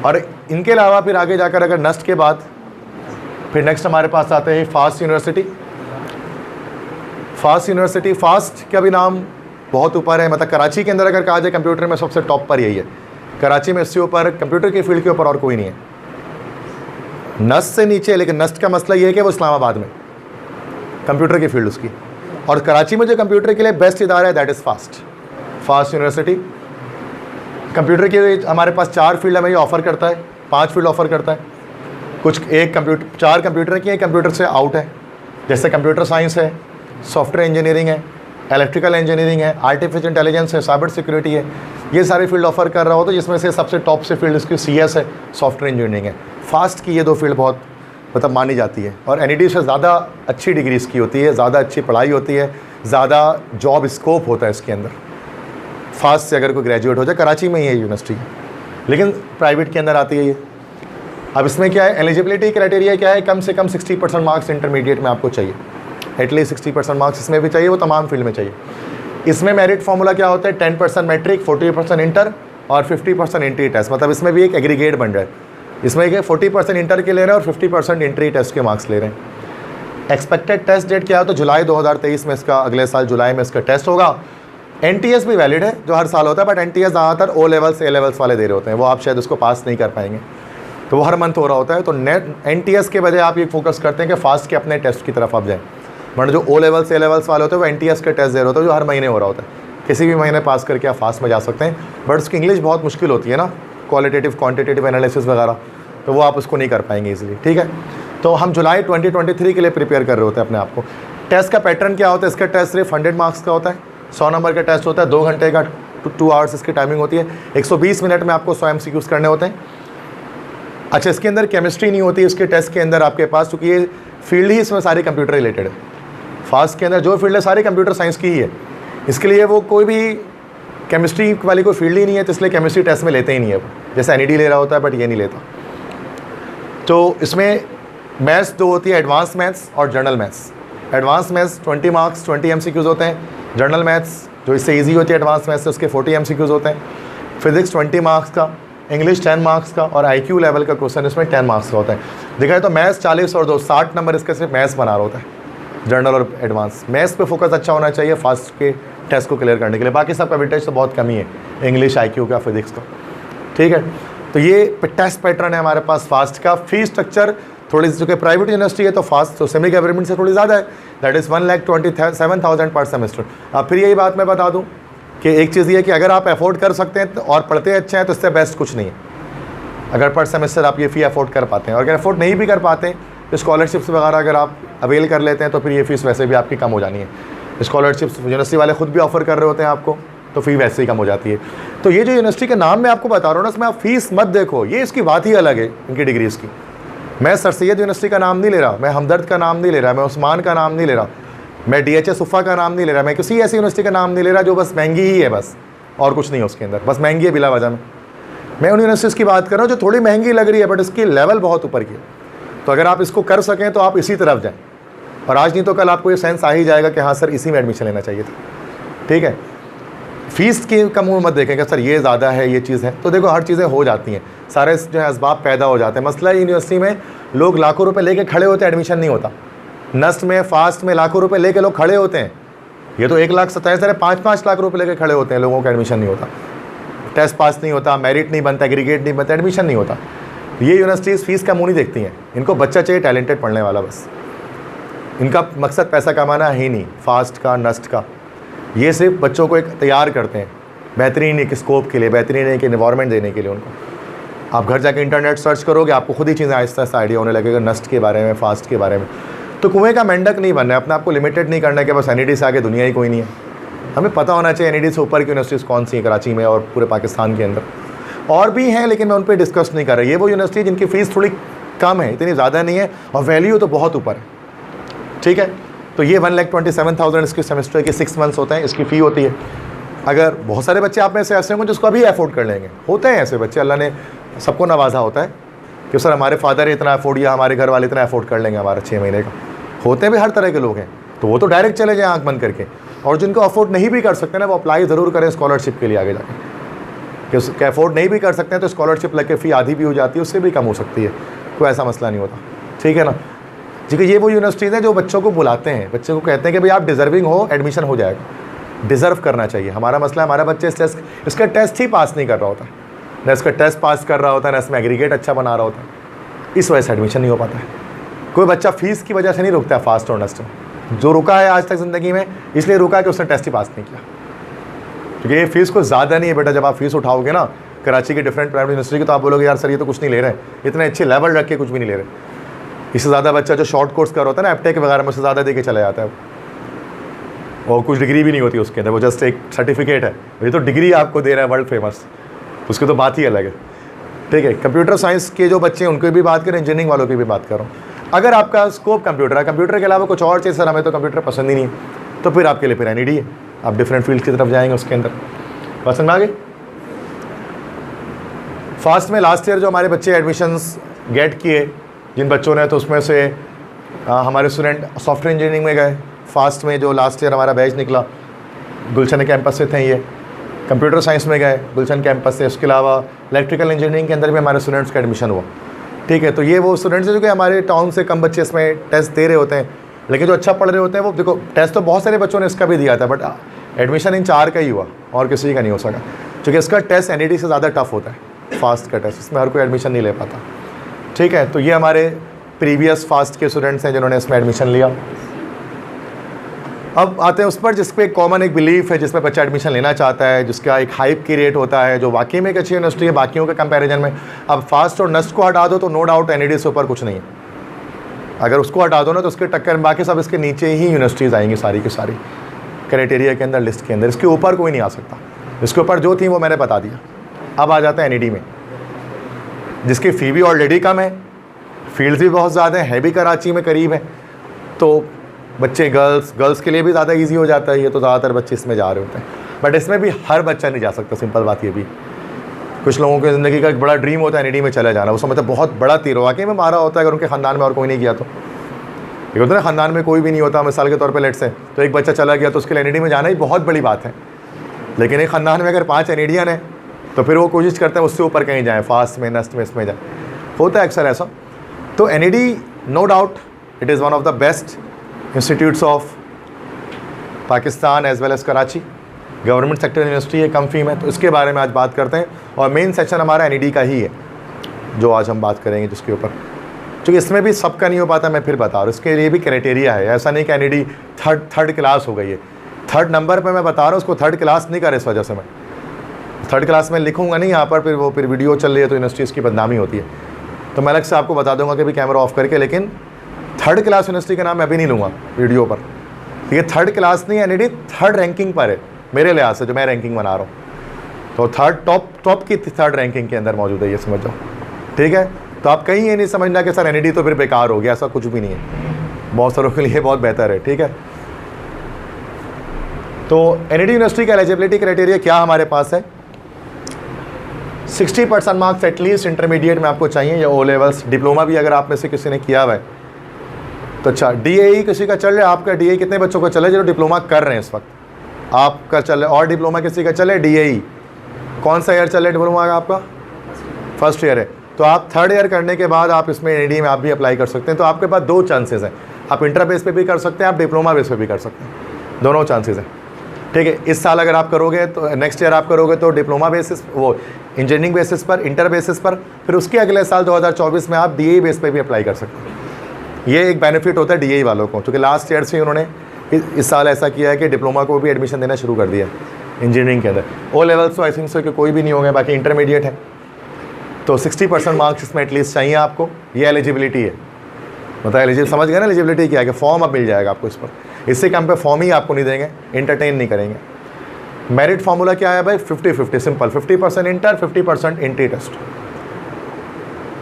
[SPEAKER 1] और इनके अलावा फिर आगे जाकर अगर नस्ट के बाद फिर नेक्स्ट हमारे पास आते हैं फास्ट यूनिवर्सिटी। फास्ट का भी नाम बहुत ऊपर है, मतलब कराची के अंदर अगर कहा जाए कंप्यूटर में सबसे टॉप पर यही है। कराची में इससे ऊपर कंप्यूटर की फील्ड के ऊपर और कोई नहीं है, नस्ट से नीचे। लेकिन नस्ट का मसला ये है कि वो इस्लामाबाद में कंप्यूटर की फील्ड उसकी, और कराची में जो कंप्यूटर के लिए बेस्ट इदारा है that is fast university. Computer की हमारे पास 4 फील्ड हमें ये ऑफ़र करता है, 5 फील्ड ऑफ़र करता है। कुछ 4 कंप्यूटर की है, कंप्यूटर से आउट है, जैसे कंप्यूटर साइंस है, सॉफ्टवेयर इंजीनियरिंग है, इलेक्ट्रिकल इंजीनियरिंग है, आर्टिफिशियल इंटेलिजेंस है, साइबर सिक्योरिटी है, ये सारी फील्ड ऑफ़र कर रहा हो। तो जिसमें से सबसे टॉप से फील्ड इसकी CS है, सॉफ्टवेयर इंजीनियरिंग है। फास्ट की ये 2 फील्ड बहुत मतलब मानी जाती है, और NED से ज़्यादा अच्छी डिग्री इसकी होती है, ज़्यादा अच्छी पढ़ाई होती है, ज़्यादा जॉब स्कोप होता है इसके अंदर। फास्ट से अगर कोई ग्रेजुएट हो जाए, कराची में ही है यूनिवर्सिटी, लेकिन प्राइवेट के अंदर आती है ये। अब इसमें क्या है, एलिजिबिलिटी क्राइटेरिया क्या है, कम से कम 60% मार्क्स इंटरमीडिएट में आपको चाहिए, एटलीस्ट 60% मार्क्स इसमें भी चाहिए, वो तमाम फील्ड में चाहिए। इसमें मेरिट फार्मूला क्या होता है, 10% मैट्रिक, 40% इंटर और 50% एंट्री टेस्ट। मतलब इसमें भी एक एग्रीगेट बन रहा है, इसमें क्या 40% इंटर के ले रहे हैं और 50% एंट्री टेस्ट के मार्क्स ले रहे हैं। एक्सपेक्टेड टेस्ट डेट क्या है, तो जुलाई 2023 में इसका, अगले साल जुलाई में इसका टेस्ट होगा। NTS भी वैलिड है जो हर साल होता है, बट NTS ज़्यादातर O लेवल्स A लेवल्स वाले दे रहे होते हैं, वो आप शायद उसको पास नहीं कर पाएंगे, तो वो हर मंथ हो रहा होता है। तो NTS के बजाय आप ये फोकस करते हैं कि फास्ट के अपने टेस्ट की तरफ आप जाएँ, वरना जो O लेवल्स A लेवल्स वाले होते हैं वो NTS के टेस्ट दे रहे होते हैं, जो हर महीने हो रहा होता है। किसी भी महीने पास करके आप फास्ट में जा सकते हैं, बट उसकी इंग्लिश बहुत मुश्किल होती है ना, क्वालिटेटिव क्वान्टिटेटिव एनालिसिस वगैरह, तो वो आप उसको नहीं कर पाएंगे इजीली, ठीक है। तो हम जुलाई 2023 के लिए प्रिपेयर कर रहे होते हैं अपने आप को। टेस्ट का पैटर्न क्या होता है, इसका टेस्ट सिर्फ 100 मार्क्स का होता है, 100 नंबर का टेस्ट होता है, 2 घंटे का 2 आवर्स इसकी टाइमिंग होती है, 120 मिनट में आपको 100 MCQs करने होते हैं। अच्छा, इसके अंदर केमिस्ट्री नहीं होती इसके टेस्ट के अंदर आपके पास, क्योंकि ये फील्ड ही इसमें सारी कंप्यूटर रिलेटेड है। फास्ट के अंदर जो फील्ड है सारी कंप्यूटर साइंस की ही है, इसके लिए वो कोई भी केमिस्ट्री वाली कोई फील्ड ही नहीं है, तो इसलिए केमिस्ट्री टेस्ट में लेते ही नहीं है, जैसे NED ले रहा होता है, बट ये नहीं लेता। तो इसमें मैथ्स 2 होती है, एडवांस मैथ्स और general maths. Advance maths 20 marks 20 MCQs होते हैं, जनरल मैथ्स जो इससे इजी होती है एडवांस मैथ्स से उसके 40 MCQs होते हैं, फिजिक्स 20 मार्क्स का, इंग्लिश 10 मार्क्स का, और IQ लेवल का क्वेश्चन इसमें 10 मार्क्स का होता है। देखा है तो मैथ्स 40 और 2 60 नंबर इसके सिर्फ मैथ्स बना रहा होता है, जनरल और एडवांस। मैथ्स पे फोकस अच्छा होना चाहिए फास्ट के टेस्ट को क्लियर करने के लिए, बाकी सब का वेटेज तो बहुत कमी है, इंग्लिश, IQ का, फिजिक्स का, ठीक है। तो ये टेस्ट पैटर्न है हमारे पास फास्ट का। फीस स्ट्रक्चर थोड़ी, जो कि प्राइवेट यूनिवर्सिटी है तो फास्ट तो सेमी गवर्नमेंट से थोड़ी ज़्यादा है, दैट इज़ 1,27,000 पर सेमेस्टर। अब फिर यही बात मैं बता दूं कि एक चीज़ ये है कि अगर आप अफोर्ड कर सकते हैं और पढ़ते अच्छे हैं तो इससे बेस्ट कुछ नहीं है, अगर पर सेमेस्टर आप ये फ़ी अफोर्ड कर पाते हैं। और अगर अफोर्ड नहीं भी कर पाते तो स्कॉलरशिप्स वगैरह अगर आप अवेल कर लेते हैं तो फिर ये फ़ीस वैसे भी आपकी कम हो जानी है। स्कॉलरशिप्स यूनिवर्सिटी वाले खुद भी ऑफ़र कर रहे होते हैं आपको, तो फ़ी वैसे ही कम हो जाती है। तो ये जो यूनिवर्सिटी का नाम मैं आपको बता रहा हूँ ना, इसमें आप फ़ीस मत देखो, ये इसकी बात ही अलग है इनकी डिग्रीज़ की। मैं सर सैयद यूनिवर्सिटी का नाम नहीं ले रहा, मैं हमदर्द का नाम नहीं ले रहा, मैं उस्मान का नाम नहीं ले रहा, मैं DHS उफ़ा का नाम नहीं ले रहा, मैं किसी ऐसी यूनिवर्सिटी का नाम नहीं ले रहा जो बस महंगी ही है, बस और कुछ नहीं है उसके अंदर, बस महंगी है बिला वजह में। मैं उन यूनिवर्सिटीज़ की बात कर रहा हूँ जो थोड़ी महंगी लग रही है बट इसकी लेवल बहुत ऊपर की है। तो अगर आप इसको कर सकें तो आप इसी तरफ जाएँ, और आज नहीं तो कल आपको ये सेंस आ ही जाएगा कि हाँ सर इसी में एडमिशन लेना चाहिए था, ठीक है। फ़ीस की का मुँह मत देखें कि सर ये ज़्यादा है, ये चीज़ है, तो देखो हर चीज़ें हो जाती हैं, सारे जो है असबाब पैदा हो जाते हैं। मसला यूनिवर्सिटी में लोग लाखों रुपए लेके खड़े होते हैं, एडमिशन नहीं होता। नस्ट में, फास्ट में लाखों रुपए लेके लोग खड़े होते हैं, ये तो 1,27,000 5-5 लाख रुपए लेके खड़े होते हैं, लोगों का एडमिशन नहीं होता, टेस्ट पास नहीं होता, मेरिट नहीं बनता, एग्रीगेट नहीं बनता, एडमिशन नहीं होता। ये यूनिवर्सिटीज़ फ़ीस का मुँह नहीं देखती हैं, इनको बच्चा चाहिए टैलेंटेड पढ़ने वाला बस। इनका मकसद पैसा कमाना है ही नहीं, फास्ट का, नस्ट का। ये सिर्फ बच्चों को एक तैयार करते हैं बेहतरीन एक स्कोप के लिए, बेहतरीन एक इन्वायरमेंट देने के लिए उनको। आप घर जाके इंटरनेट सर्च करोगे, आपको खुद ही चीज़ें आहिस्ता आहिस्ता आइडिया होने लगेगा नस्ट के बारे में, फास्ट के बारे में। तो कुएँ का मेंढक नहीं बनना है, अपने आप को लिमिटेड नहीं करना है कि बस NED से आगे दुनिया ही कोई नहीं है। हमें पता होना चाहिए NED से ऊपर की यूनिवर्सिटीज़ कौन सी हैं कराची में और पूरे पाकिस्तान के अंदर। और भी हैं लेकिन मैं उन पर डिस्कस नहीं कर रहा। ये वो यूनिवर्सिटी जिनकी फ़ीस थोड़ी कम है, इतनी ज़्यादा नहीं है, और वैल्यू तो बहुत ऊपर है, ठीक है। तो ये 1,27,000 इसके सेमेस्टर के 6 मंथ्स होते हैं, इसकी फ़ी होती है। अगर बहुत सारे बच्चे आप में से ऐसे होंगे जिसको अभी अफोर्ड कर लेंगे, होते हैं ऐसे बच्चे, अल्लाह ने सबको नवाजा होता है कि सर हमारे फादर इतना अफोर्ड या हमारे घर वाले इतना अफोर्ड कर लेंगे हमारा 6 महीने का। होते भी हर तरह के लोग हैं, तो वो तो डायरेक्ट चले जाएँ आँख बंद करके। और जिनको अफोर्ड नहीं भी कर सकते ना, वो अप्लाई ज़रूर करें स्कॉलरशिप के लिए आगे जाके, कि अफोर्ड नहीं भी कर सकते हैं तो स्कॉलरशिप लग के फ़ी आधी भी हो जाती है, उससे भी कम हो सकती है, कोई ऐसा मसला नहीं होता, ठीक है ना। क्योंकि ये वो यूनिवर्सिटीज़ हैं जो बच्चों को बुलाते हैं, बच्चे को कहते हैं कि भाई आप डिज़र्विंग हो, एडमिशन हो जाएगा। डिज़र्व करना चाहिए। हमारा मसला है हमारा बच्चा इसका टेस्ट ही पास नहीं कर रहा होता, ना इसका टेस्ट पास कर रहा होता है, ना इसमें एग्रीगेट अच्छा बना रहा होता है, इस वजह से एडमिशन नहीं हो पाता है। कोई बच्चा फ़ीस की वजह से नहीं रुकता है फास्ट और नस्ट में। जो रुका है आज तक ज़िंदगी में इसलिए रुका कि उसने टेस्ट ही पास नहीं किया। क्योंकि ये फ़ीस को ज़्यादा नहीं है बेटा। जब आप फ़ीस उठाओगे ना कराची की डिफरेंट प्राइवेट यूनिवर्सिटी की, तो आप बोलोगे यार सर ये तो कुछ नहीं ले रहे, इतने अच्छे लेवल रख के कुछ भी नहीं ले रहे। इससे ज़्यादा बच्चा जो शॉर्ट कोर्स कर होता है ना, एप्टेक वगैरह में, उससे ज़्यादा दे के चला जाता है, और कुछ डिग्री भी नहीं होती उसके अंदर, वो जस्ट एक सर्टिफिकेट है। ये तो डिग्री आपको दे रहा है वर्ल्ड फेमस, उसकी तो बात ही अलग है, ठीक है। कंप्यूटर साइंस के जो बच्चे हैं उनकी भी बात करें, इंजीनियरिंग वालों की भी बात करो। अगर आपका स्कोप कंप्यूटर है, कंप्यूटर के अलावा कुछ और चीज़, सर हमें तो कंप्यूटर पसंद ही नहीं है, तो फिर आपके लिए फिर NED है। आप डिफरेंट फील्ड की तरफ जाएंगे, उसके अंदर पसंद में आ गई। फास्ट में लास्ट ईयर जो हमारे बच्चे एडमिशन्स गेट किए, जिन बच्चों ने, तो उसमें से हमारे स्टूडेंट सॉफ्टवेयर इंजीनियरिंग में गए। फास्ट में जो लास्ट ईयर हमारा बैच निकला गुलशन कैंपस से थे, ये कंप्यूटर साइंस में गए गुलशन कैंपस से। उसके अलावा इलेक्ट्रिकल इंजीनियरिंग के अंदर भी हमारे स्टूडेंट्स का एडमिशन हुआ, ठीक है। तो ये वो स्टूडेंट्स हैं जो कि हमारे टाउन से कम बच्चे इसमें टेस्ट दे रहे होते हैं, लेकिन जो अच्छा पढ़ रहे होते हैं वो, देखो टेस्ट तो बहुत सारे बच्चों ने इसका भी दिया था, बट एडमिशन इन 4 का ही हुआ और किसी का नहीं हो सका, क्योंकि इसका टेस्ट NED से ज़्यादा टफ होता है फास्ट का टेस्ट, इसमें हर कोई एडमिशन नहीं ले पाता, ठीक है। तो ये हमारे प्रीवियस फास्ट के स्टूडेंट्स हैं जिन्होंने इसमें एडमिशन लिया। अब आते हैं उस पर जिस पे कॉमन एक बिलीफ है, जिसमें बच्चा एडमिशन लेना चाहता है, जिसका एक हाइप की रेट होता है, जो वाकई में एक अच्छी यूनिवर्सिटी है बाकियों के कंपैरिजन में। अब फास्ट और नस्ट को हटा दो तो नो डाउट NED से ऊपर कुछ नहीं है। अगर उसको हटा दो ना तो उसके टक्कर में बाकी सब इसके नीचे ही यूनिवर्सिटीज़ आएंगी सारी की सारी क्राइटेरिया के अंदर, लिस्ट के अंदर। इसके ऊपर कोई नहीं आ सकता। इसके ऊपर जो थी वो मैंने बता दिया। अब आ जाता है NED में, जिसकी फ़ी भी ऑलरेडी कम है, फील्ड्स भी बहुत ज़्यादा है भी कराची में करीब है, तो बच्चे गर्ल्स के लिए भी ज़्यादा इजी हो जाता है। ये तो ज़्यादातर बच्चे इसमें जा रहे होते हैं, बट इसमें भी हर बच्चा नहीं जा सकता। सिंपल बात ये भी, कुछ लोगों की ज़िंदगी का एक बड़ा ड्रीम होता है NED में चला जाना। उसमें मतलब बहुत बड़ा तीर वाकई में मारा होता है अगर उनके ख़ानदान में और कोई नहीं गया तो। ये होता है ना, ख़ानदान में कोई भी नहीं होता, मिसाल के तौर पर लेट से तो एक बच्चा चला गया तो उसके लिए NED में जाना ही बहुत बड़ी बात है। लेकिन एक ख़ानदान में अगर 5 NEDian हैं तो फिर वो कोशिश करते हैं उससे ऊपर कहीं जाएँ, फास्ट में, नस्ट में, इसमें जाए, होता है अक्सर ऐसा। तो NED no doubt it is one of the best institutes of Pakistan as well as Karachi. Government sector university है, कम फी में। तो इसके बारे में आज बात करते हैं, और मेन सेक्शन हमारा NED का ही है जो आज हम बात करेंगे, जिसके ऊपर, क्योंकि इसमें भी सबका नहीं हो पाता। मैं फिर बता रहा हूँ, इसके लिए भी क्राइटेरिया है। ऐसा नहीं कि NED थर्ड क्लास हो गई है, 3rd नंबर पर मैं बता रहा हूँ, उसको 3rd क्लास नहीं कर, इस वजह से मैं 3rd क्लास में लिखूँगा नहीं यहाँ पर, फिर वीडियो चल रही है तो यूनिवर्सिटीज़ की बदनामी होती है। तो मैं अलग से आपको बता दूंगा कि भी कैमरा ऑफ करके, लेकिन 3rd क्लास यूनिवर्सिटी का नाम मैं भी नहीं लूँगा वीडियो पर। ये 3rd क्लास नहीं है, NED 3rd रैंकिंग पर है मेरे लिहाज से, जो मैं रैंकिंग बना रहा हूँ। तो 3rd टॉप की 3rd रैंकिंग के अंदर मौजूद है, ये समझ जाओ, ठीक है। तो आप कहीं ये नहीं समझना कि सर NED तो फिर बेकार हो गया, ऐसा कुछ भी नहीं है, बहुत सारों के लिए बहुत बेहतर है, ठीक है। तो NED यूनिवर्सिटी का एलिजिबिलिटी क्राइटेरिया क्या हमारे पास है? 60% मार्क्स एटलीस्ट इंटरमीडिएट में आपको चाहिए, या O लेवल्स, डिप्लोमा भी अगर आप में से किसी ने किया हुआ है तो। अच्छा, DAE किसी का चल रहा है, आपका DAE कितने बच्चों का चल रहा है जो डिप्लोमा कर रहे हैं इस वक्त? आपका चल रहा है, और डिप्लोमा किसी का चले DAE, कौन सा ईयर चल रहा है डिप्लोमा का? आपका 1st ईयर है। तो आप 3rd ईयर करने के बाद आप इसमें NED में आप भी अप्लाई कर सकते हैं। तो आपके पास 2 चांसेस हैं, आप इंटर बेस पे भी कर सकते हैं, आप डिप्लोमा बेस पे भी कर सकते हैं, दोनों चांसेस हैं, ठीक है। इस साल अगर आप करोगे तो नेक्स्ट ईयर आप करोगे तो डिप्लोमा बेसिस, वो इंजीनियरिंग बेसिस पर, इंटर बेसिस पर, फिर उसके अगले साल 2024 में आप DAE बेस पे भी अप्लाई कर सकते हैं। ये एक बेनिफिट होता है DAE वालों को, क्योंकि लास्ट ईयर से उन्होंने इस साल ऐसा किया है कि डिप्लोमा को भी एडमिशन देना शुरू कर दिया इंजीनियरिंग के अंदर। O लेवल्स तो आई थिंक सो कि कोई भी नहीं होंगे, बाकी इंटरमीडिएट है, तो 60% मार्क्स इसमें एटलीस्ट चाहिए आपको। ये एलिजिबिलिटी है, मतलब एलिजिबिलिटी समझ गए ना, एलिजिबिलिटी क्या है कि फॉर्म अब मिल जाएगा आपको इस पर, इससे कम पे फॉर्म ही आपको नहीं देंगे, एंटरटेन नहीं करेंगे। मेरिट फार्मूला क्या है भाई? 50-50 सिंपल, 50% इंटर, 50% एंट्री टेस्ट।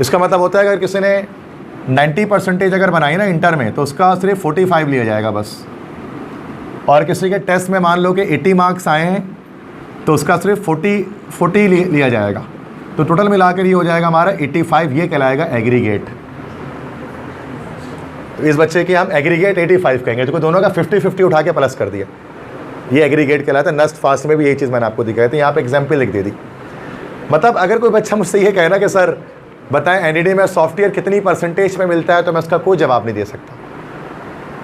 [SPEAKER 1] इसका मतलब होता है अगर किसी ने 90% अगर बनाई ना इंटर में, तो उसका सिर्फ 45 लिया जाएगा बस। और किसी के टेस्ट में मान लो कि 80 मार्क्स आए हैं, तो उसका सिर्फ 40 लिया जाएगा। तो टोटल मिलाकर ये हो जाएगा हमारा 85, ये कहलाएगा एग्रीगेट। तो इस बच्चे की हम एग्रीगेट 85 कहेंगे, तो दोनों का 50-50 उठा के प्लस कर दिया, ये एग्रीगेट कहलाता है। नस्ट फास्ट में भी यही चीज़ मैंने आपको दिखाई थी, यहाँ पे एग्जाम्पल लिख दे दी। मतलब अगर कोई बच्चा मुझसे ये कहे ना कि सर बताएं NED में सॉफ्टवेयर कितनी परसेंटेज में मिलता है, तो मैं उसका कोई जवाब नहीं दे सकता।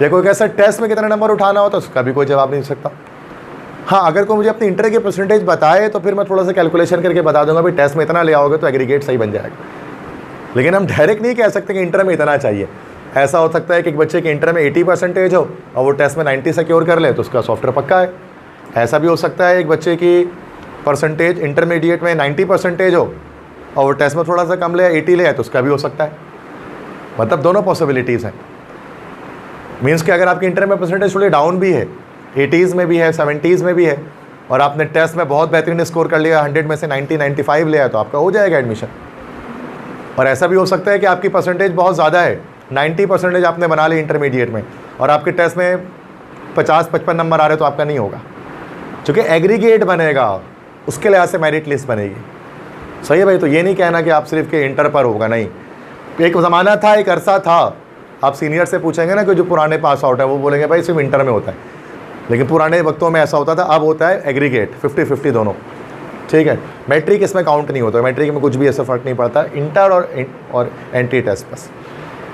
[SPEAKER 1] या कोई कैसा टेस्ट में कितना नंबर उठाना हो, तो उसका भी कोई जवाब नहीं दे सकता। हाँ, अगर कोई मुझे अपनी इंटर की परसेंटेज बताए, तो फिर मैं थोड़ा सा कैलकुलेशन करके बता दूंगा, भाई टेस्ट में इतना ले आओगे तो एग्रीगेट सही बन जाएगा। लेकिन हम डायरेक्ट नहीं कह सकते कि इंटर में इतना चाहिए। ऐसा हो सकता है कि एक बच्चे के इंटर में 80% हो और वो टेस्ट में 90 सिक्योर कर ले, तो उसका सॉफ्टवेयर पक्का है। ऐसा भी हो सकता है एक बच्चे की परसेंटेज इंटरमीडिएट में 90% हो और वो टेस्ट में थोड़ा सा कम ले, 80 ले, तो उसका भी हो सकता है। मतलब दोनों पॉसिबिलिटीज़ हैं। मीन्स कि अगर आपकी इंटर में परसेंटेज थोड़ी डाउन भी है, 80s में भी है, 70s में भी है, और आपने टेस्ट में बहुत बेहतरीन स्कोर कर लिया, 100 में से 90-95 ले आया, तो आपका हो जाएगा एडमिशन। और ऐसा भी हो सकता है कि आपकी परसेंटेज बहुत ज़्यादा है, 90% आपने बना ली इंटरमीडिएट में, और आपके टेस्ट में 50-55 नंबर आ रहे, तो आपका नहीं होगा, क्योंकि एग्रीगेट बनेगा, उसके लिहाज से मेरिट लिस्ट बनेगी। सही है भाई। तो ये नहीं कहना कि आप सिर्फ के इंटर पर होगा, नहीं। एक ज़माना था, एक अरसा था, आप सीनियर से पूछेंगे ना कि जो पुराने पास आउट है, वो बोलेंगे भाई सिर्फ इंटर में होता है, लेकिन पुराने वक्तों में ऐसा होता था। अब होता है एग्रीगेट 50-50 दोनों, ठीक है। मैट्रिक इसमें काउंट नहीं होता, मैट्रिक में कुछ भी ऐसा फ़र्क नहीं पड़ता, इंटर और एंट्री टेस्ट बस।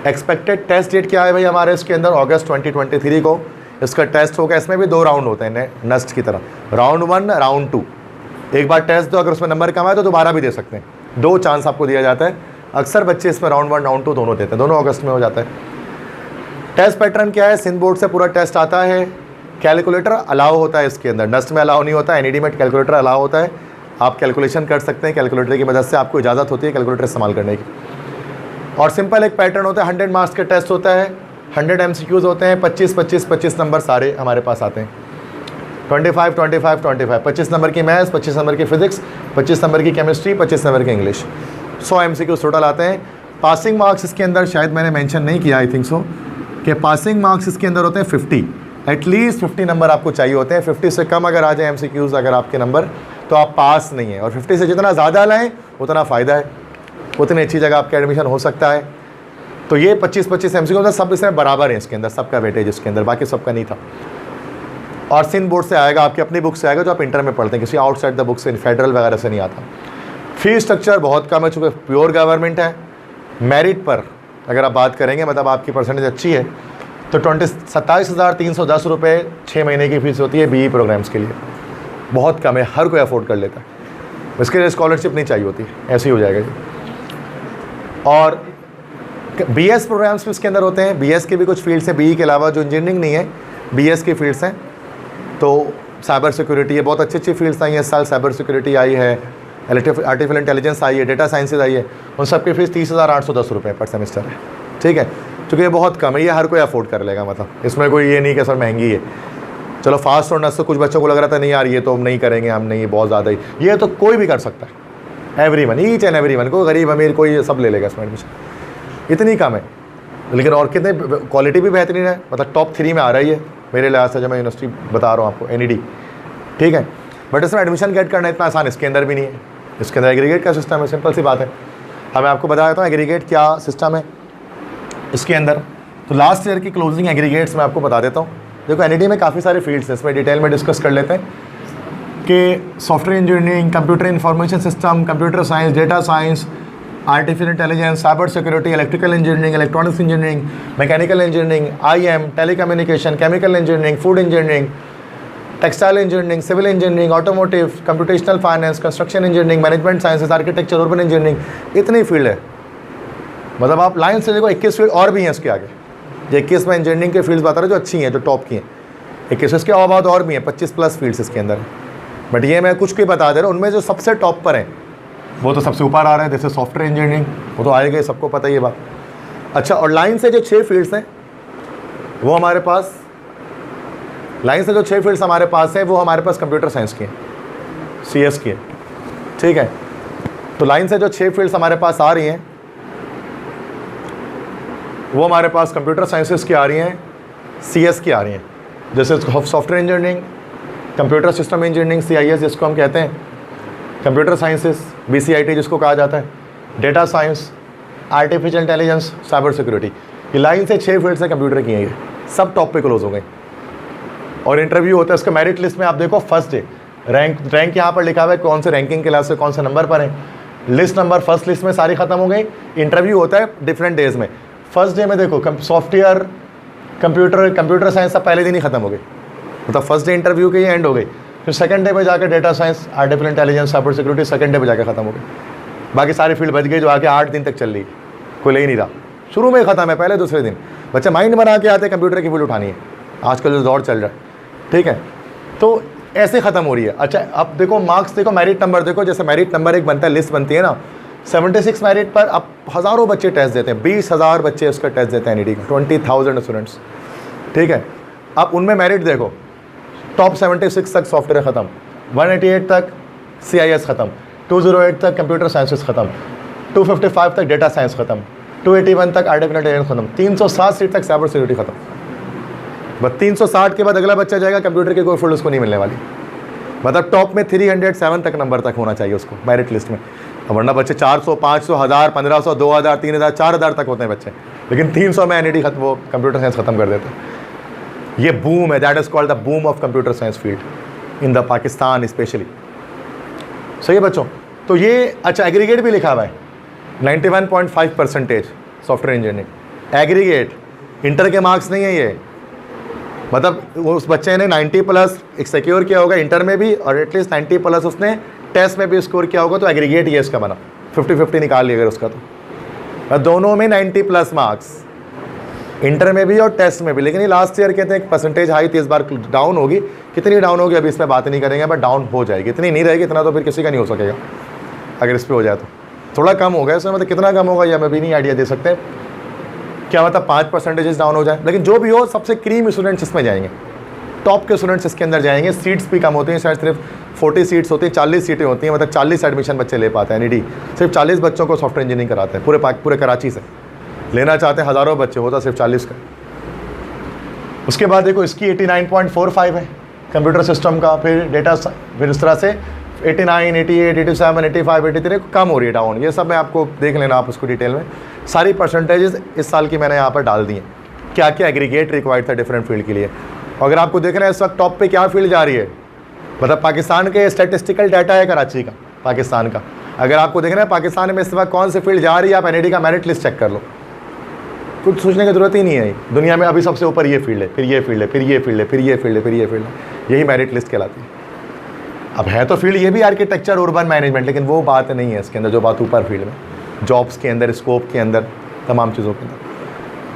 [SPEAKER 1] एक्सपेक्टेड टेस्ट डेट क्या है भाई हमारे इसके अंदर? अगस्त 2023 को इसका टेस्ट होगा। इसमें भी 2 राउंड होते हैं नस्ट की तरह, राउंड 1, राउंड 2। एक बार टेस्ट दो, अगर उसमें नंबर कम आए तो दोबारा भी दे सकते हैं, 2 चांस आपको दिया जाता है। अक्सर बच्चे इसमें राउंड 1, राउंड 2 दोनों देते हैं, दोनों अगस्त में हो जाता है। टेस्ट पैटर्न क्या है? सिंध बोर्ड से पूरा टेस्ट आता है, कैलकुलेटर अलाउ होता है इसके अंदर, नस्ट में अलाउ नहीं होता, NED में कैलकुलेटर अलाउ होता है। आप कैलकुलेशन कर सकते हैं, कैलकुलेटर की मदद से आपको इजाज़त होती है कैलकुलेटर इस्तेमाल करने की। और सिंपल एक पैटर्न होता है, 100 मार्क्स के टेस्ट होता है, 100 MCQs होते हैं, 25 नंबर सारे हमारे पास आते हैं, 25 25 नंबर की मैथ्स, 25 नंबर की फिजिक्स, 25 नंबर की केमिस्ट्री, 25 नंबर की इंग्लिश, 100 MCQs टोटल आते हैं। पासिंग मार्क्स इसके अंदर शायद मैंने मेंशन नहीं किया, आई थिंक सो, कि पासिंग मार्क्स इसके अंदर होते हैं 50, एटलीस्ट 50 नंबर आपको चाहिए होते हैं। 50 से कम अगर आ जाए MCQs अगर आपके नंबर, तो आप पास नहीं है। और 50 से जितना ज़्यादा लाएँ उतना फ़ायदा है, उतनी अच्छी जगह आपका एडमिशन हो सकता है। तो ये 25 MCQs सब इसमें बराबर है, इसके अंदर सबका वेटेज इसके अंदर, बाकी सबका नहीं था। और सिंध बोर्ड से आएगा, आपकी अपनी बुक से आएगा जो आप इंटर में पढ़ते हैं, किसी आउटसाइड द बुक से, फेडरल वगैरह से नहीं आता। फीस स्ट्रक्चर बहुत कम है, चूँकि प्योर गवर्नमेंट है। मेरिट पर अगर आप बात करेंगे, मतलब आपकी परसेंटेज अच्छी है, तो 27,310 रुपये 6 महीने की फ़ीस होती है BE प्रोग्राम्स के लिए। बहुत कम है, हर कोई अफोर्ड कर लेता है, इसके लिए स्कॉलरशिप नहीं चाहिए होती, ऐसे ही हो जाएगा जी। और BS प्रोग्राम्स भी इसके अंदर होते हैं, BS के भी कुछ फील्ड्स हैं, BE के अलावा, जो इंजीनियरिंग नहीं है, BS की फील्ड्स हैं। तो साइबर सिक्योरिटी है, बहुत अच्छी अच्छी फील्ड्स आई हैं इस साल, साइबर सिक्योरिटी आई है, आर्टिफिशियल इंटेलिजेंस आई है, डेटा साइंसेज आई है, उन सब की फीस 30,810 रुपये पर सेमेस्टर है, ठीक है। क्योंकि ये बहुत कम है, ये हर कोई अफोर्ड कर लेगा, मतलब इसमें कोई ये नहीं कि सर महंगी है। चलो फास्ट और नस तो कुछ बच्चों को लग रहा था नहीं यार ये तो हम नहीं करेंगे, हम नहीं, ये बहुत ज़्यादा ही, ये तो कोई भी कर सकता है, एवरीवन, ईच एंड एवरीवन, कोई गरीब अमीर कोई सब ले लेगा इसमें एडमिशन, इतनी कम है। लेकिन और कितने क्वालिटी भी बेहतरीन है, मतलब टॉप 3 में आ रही है मेरे लिहाज से, जो मैं यूनिवर्सिटी बता रहा हूँ आपको, NED, ठीक है। बट इसमें एडमिशन गेट करना इतना आसान इसके अंदर भी नहीं है, इसके अंदर एग्रीगेट का सिस्टम है, सिंपल सी बात है। अब मैं आपको बता देता हूँ एग्रीगेट क्या सिस्टम है इसके अंदर। तो लास्ट ईयर की क्लोजिंग एग्रीगेट्स मैं आपको बता देता हूँ। देखो NED में काफ़ी सारे फील्ड्स हैं, इसमें डिटेल में डिस्कस कर लेते हैं कि software engineering, computer information system, computer science, data science, artificial intelligence, cyber security, electrical engineering, electronics engineering, mechanical engineering, IM, telecommunication, chemical engineering, food engineering, textile engineering, civil engineering, automotive, computational finance, construction engineering, management sciences, architecture, urban engineering, इतनी field है। मतलब आप line से देखो 21 field और भी हैं इसके आगे, ये 21 में इंजीनियरिंग के फील्ड्स बता रहे जो अच्छी हैं, जो टॉप की हैं। 21 के बाद और भी हैं, 25+ फील्ड्स इसके अंदर, बट ये मैं कुछ के बता दे रहा हूँ। उनमें जो सबसे टॉप पर हैं वो तो सबसे ऊपर आ रहा है, जैसे सॉफ्टवेयर इंजीनियरिंग, वो तो आएगा, सबको पता ही ये बात। अच्छा, और लाइन से जो 6 फील्ड्स हैं वो हमारे पास, लाइन से जो 6 फील्ड्स हमारे पास हैं वो हमारे पास कंप्यूटर साइंस की हैं, CS की है, ठीक है। तो लाइन से जो 6 फील्ड्स हमारे पास आ रही हैं वो हमारे पास कंप्यूटर साइंसेस की आ रही हैं, CS की आ रही हैं, जैसे software engineering, computer system engineering, CIS जिसको हम कहते हैं, कंप्यूटर साइंसेस, BCIT जिसको कहा जाता है, data science, artificial intelligence, cyber security. ये लाइन से 6 फील्ड से कंप्यूटर की हैं, ये सब टॉप पे क्लोज हो गए। और इंटरव्यू होता है, इसका मेरिट लिस्ट में आप देखो फर्स्ट डे रैंक यहाँ पर लिखा हुआ है, कौन से रैंकिंग क्लास से कौन से नंबर पर है, लिस्ट नंबर फर्स्ट लिस्ट में सारी खत्म हो गई। इंटरव्यू होता है डिफरेंट डेज में। फर्स्ट डे में देखो सॉफ्टवेयर, कंप्यूटर साइंस सब पहले दिन ही खत्म हो गई, मतलब फर्स्ट डे इंटरव्यू के ही एंड हो गई। फिर सेकंड डे पे जाकर data science, artificial intelligence, cyber security second day पे जाकर खत्म हो गई। बाकी सारी फील्ड बच गई जो आगे 8 दिन तक चल रही, कोई ले ही नहीं रहा, शुरू में ख़त्म है, पहले दूसरे दिन बच्चे माइंड बना के आते कंप्यूटर की फील्ड उठानी है, आजकल जो दौर चल रहा है, ठीक है। तो ऐसे ख़त्म हो रही है। अच्छा, अब देखो मार्क्स देखो, मेरिट नंबर देखो, जैसे मेरिट नंबर एक बनता है, लिस्ट बनती है ना, 76 मेरिट पर अब हज़ारों बच्चे टेस्ट देते हैं, 20,000 बच्चे उसका टेस्ट देते हैं NET का, 20,000 स्टूडेंट्स, ठीक है। अब उनमें मेरिट देखो, टॉप 76 तक सॉफ्टवेयर ख़त्म, 188 तक CIS ख़त्म, 208 तक कंप्यूटर साइंसेस ख़त्म, 255 तक डेटा साइंस ख़त्म, 281 तक आर्टिफिशियल इंटेलिजेंस ख़त्म, 360 सीट तक साइबर सिक्योरिटी ख़त्म। बस 360 के बाद अगला बच्चा जाएगा, कंप्यूटर की कोई फील्ड उसको नहीं मिलने वाली, मतलब टॉप में 307 तक नंबर तक होना चाहिए उसको मेरिट लिस्ट में, वरना बच्चे 400, 500, 1000, 1500, 2000, 3000, 4000 तक होते हैं बच्चे, लेकिन 300 में NET खत्म, वो कंप्यूटर साइंस ख़त्म कर देते हैं। ये बूम है, that is called the boom of computer science field in the Pakistan specially. सही है बच्चों। तो ये अच्छा एग्रीगेट भी लिखा हुआ है, 91.5% सॉफ्टवेयर इंजीनियरिंग एग्रीगेट, इंटर के मार्क्स नहीं है ये, मतलब उस बच्चे ने 90+ एक सिक्योर किया होगा इंटर में भी, और एटलीस्ट 90+ उसने टेस्ट में भी स्कोर किया होगा, तो एग्रीगेट ये इसका बना, 50-50 निकाल लिया अगर उसका, तो दोनों में 90+ मार्क्स, इंटर में भी और टेस्ट में भी। लेकिन ये लास्ट ईयर कहते हैं परसेंटेज हाई थी, इस बार डाउन होगी, कितनी डाउन होगी अभी इस पर बात नहीं करेंगे, बट डाउन हो जाएगी, इतनी नहीं रहेगी, इतना तो फिर किसी का नहीं हो सकेगा अगर इस पर हो जाए तो। थोड़ा कम हो गया इसमें, मतलब कितना कम होगा ये हमें भी नहीं आइडिया दे सकते, क्या मतलब 5% डाउन हो जाए, लेकिन जो भी हो सबसे क्रीम स्टूडेंट्स इसमें जाएंगे, टॉप के स्टूडेंट्स इसके अंदर जाएंगे। सीट्स भी कम होती हैं, शायद सिर्फ 40 सीट्स होती हैं, 40 सीटें होती हैं, मतलब 40 एडमिशन बच्चे ले पाते हैं। NET सिर्फ 40 बच्चों को सॉफ्टवेयर इंजीनियरिंग कराते हैं पूरे कराची से, लेना चाहते हैं हज़ारों बच्चे, होता सिर्फ 40 का। उसके बाद देखो इसकी 89.45 है कंप्यूटर सिस्टम का, फिर डेटा, फिर इस तरह से 89, 88, 87, 85, 83 कम हो रही है डाउन। ये सब मैं आपको देख लेना आप उसको डिटेल में, सारी परसेंटेजेस इस साल की मैंने यहाँ पर डाल दी हैं, क्या क्या एग्रीगेट रिक्वायर्ड था डिफरेंट फील्ड के लिए। अगर आपको देखना है इस वक्त टॉप पे क्या फील्ड जा रही है, मतलब पाकिस्तान के स्टैटिस्टिकल डाटा है कराची का, पाकिस्तान का, अगर आपको देखना है पाकिस्तान में इस वक्त कौन सी फील्ड जा रही है, आप NET का मेरिट लिस्ट चेक कर लो, कुछ सोचने की ज़रूरत ही नहीं है। दुनिया में अभी सबसे ऊपर ये फील्ड है, फिर ये फील्ड है, फिर ये फील्ड है, फिर ये फील्ड है, फिर ये फील्ड है, यही मेरिट लिस्ट कहलाती है। अब है तो फील्ड ये भी आर्किटेक्चर, अर्बन मैनेजमेंट, लेकिन वो बात नहीं है इसके अंदर, जो बात ऊपर फील्ड में, जॉब्स के अंदर, स्कोप के अंदर, तमाम चीज़ों के अंदर।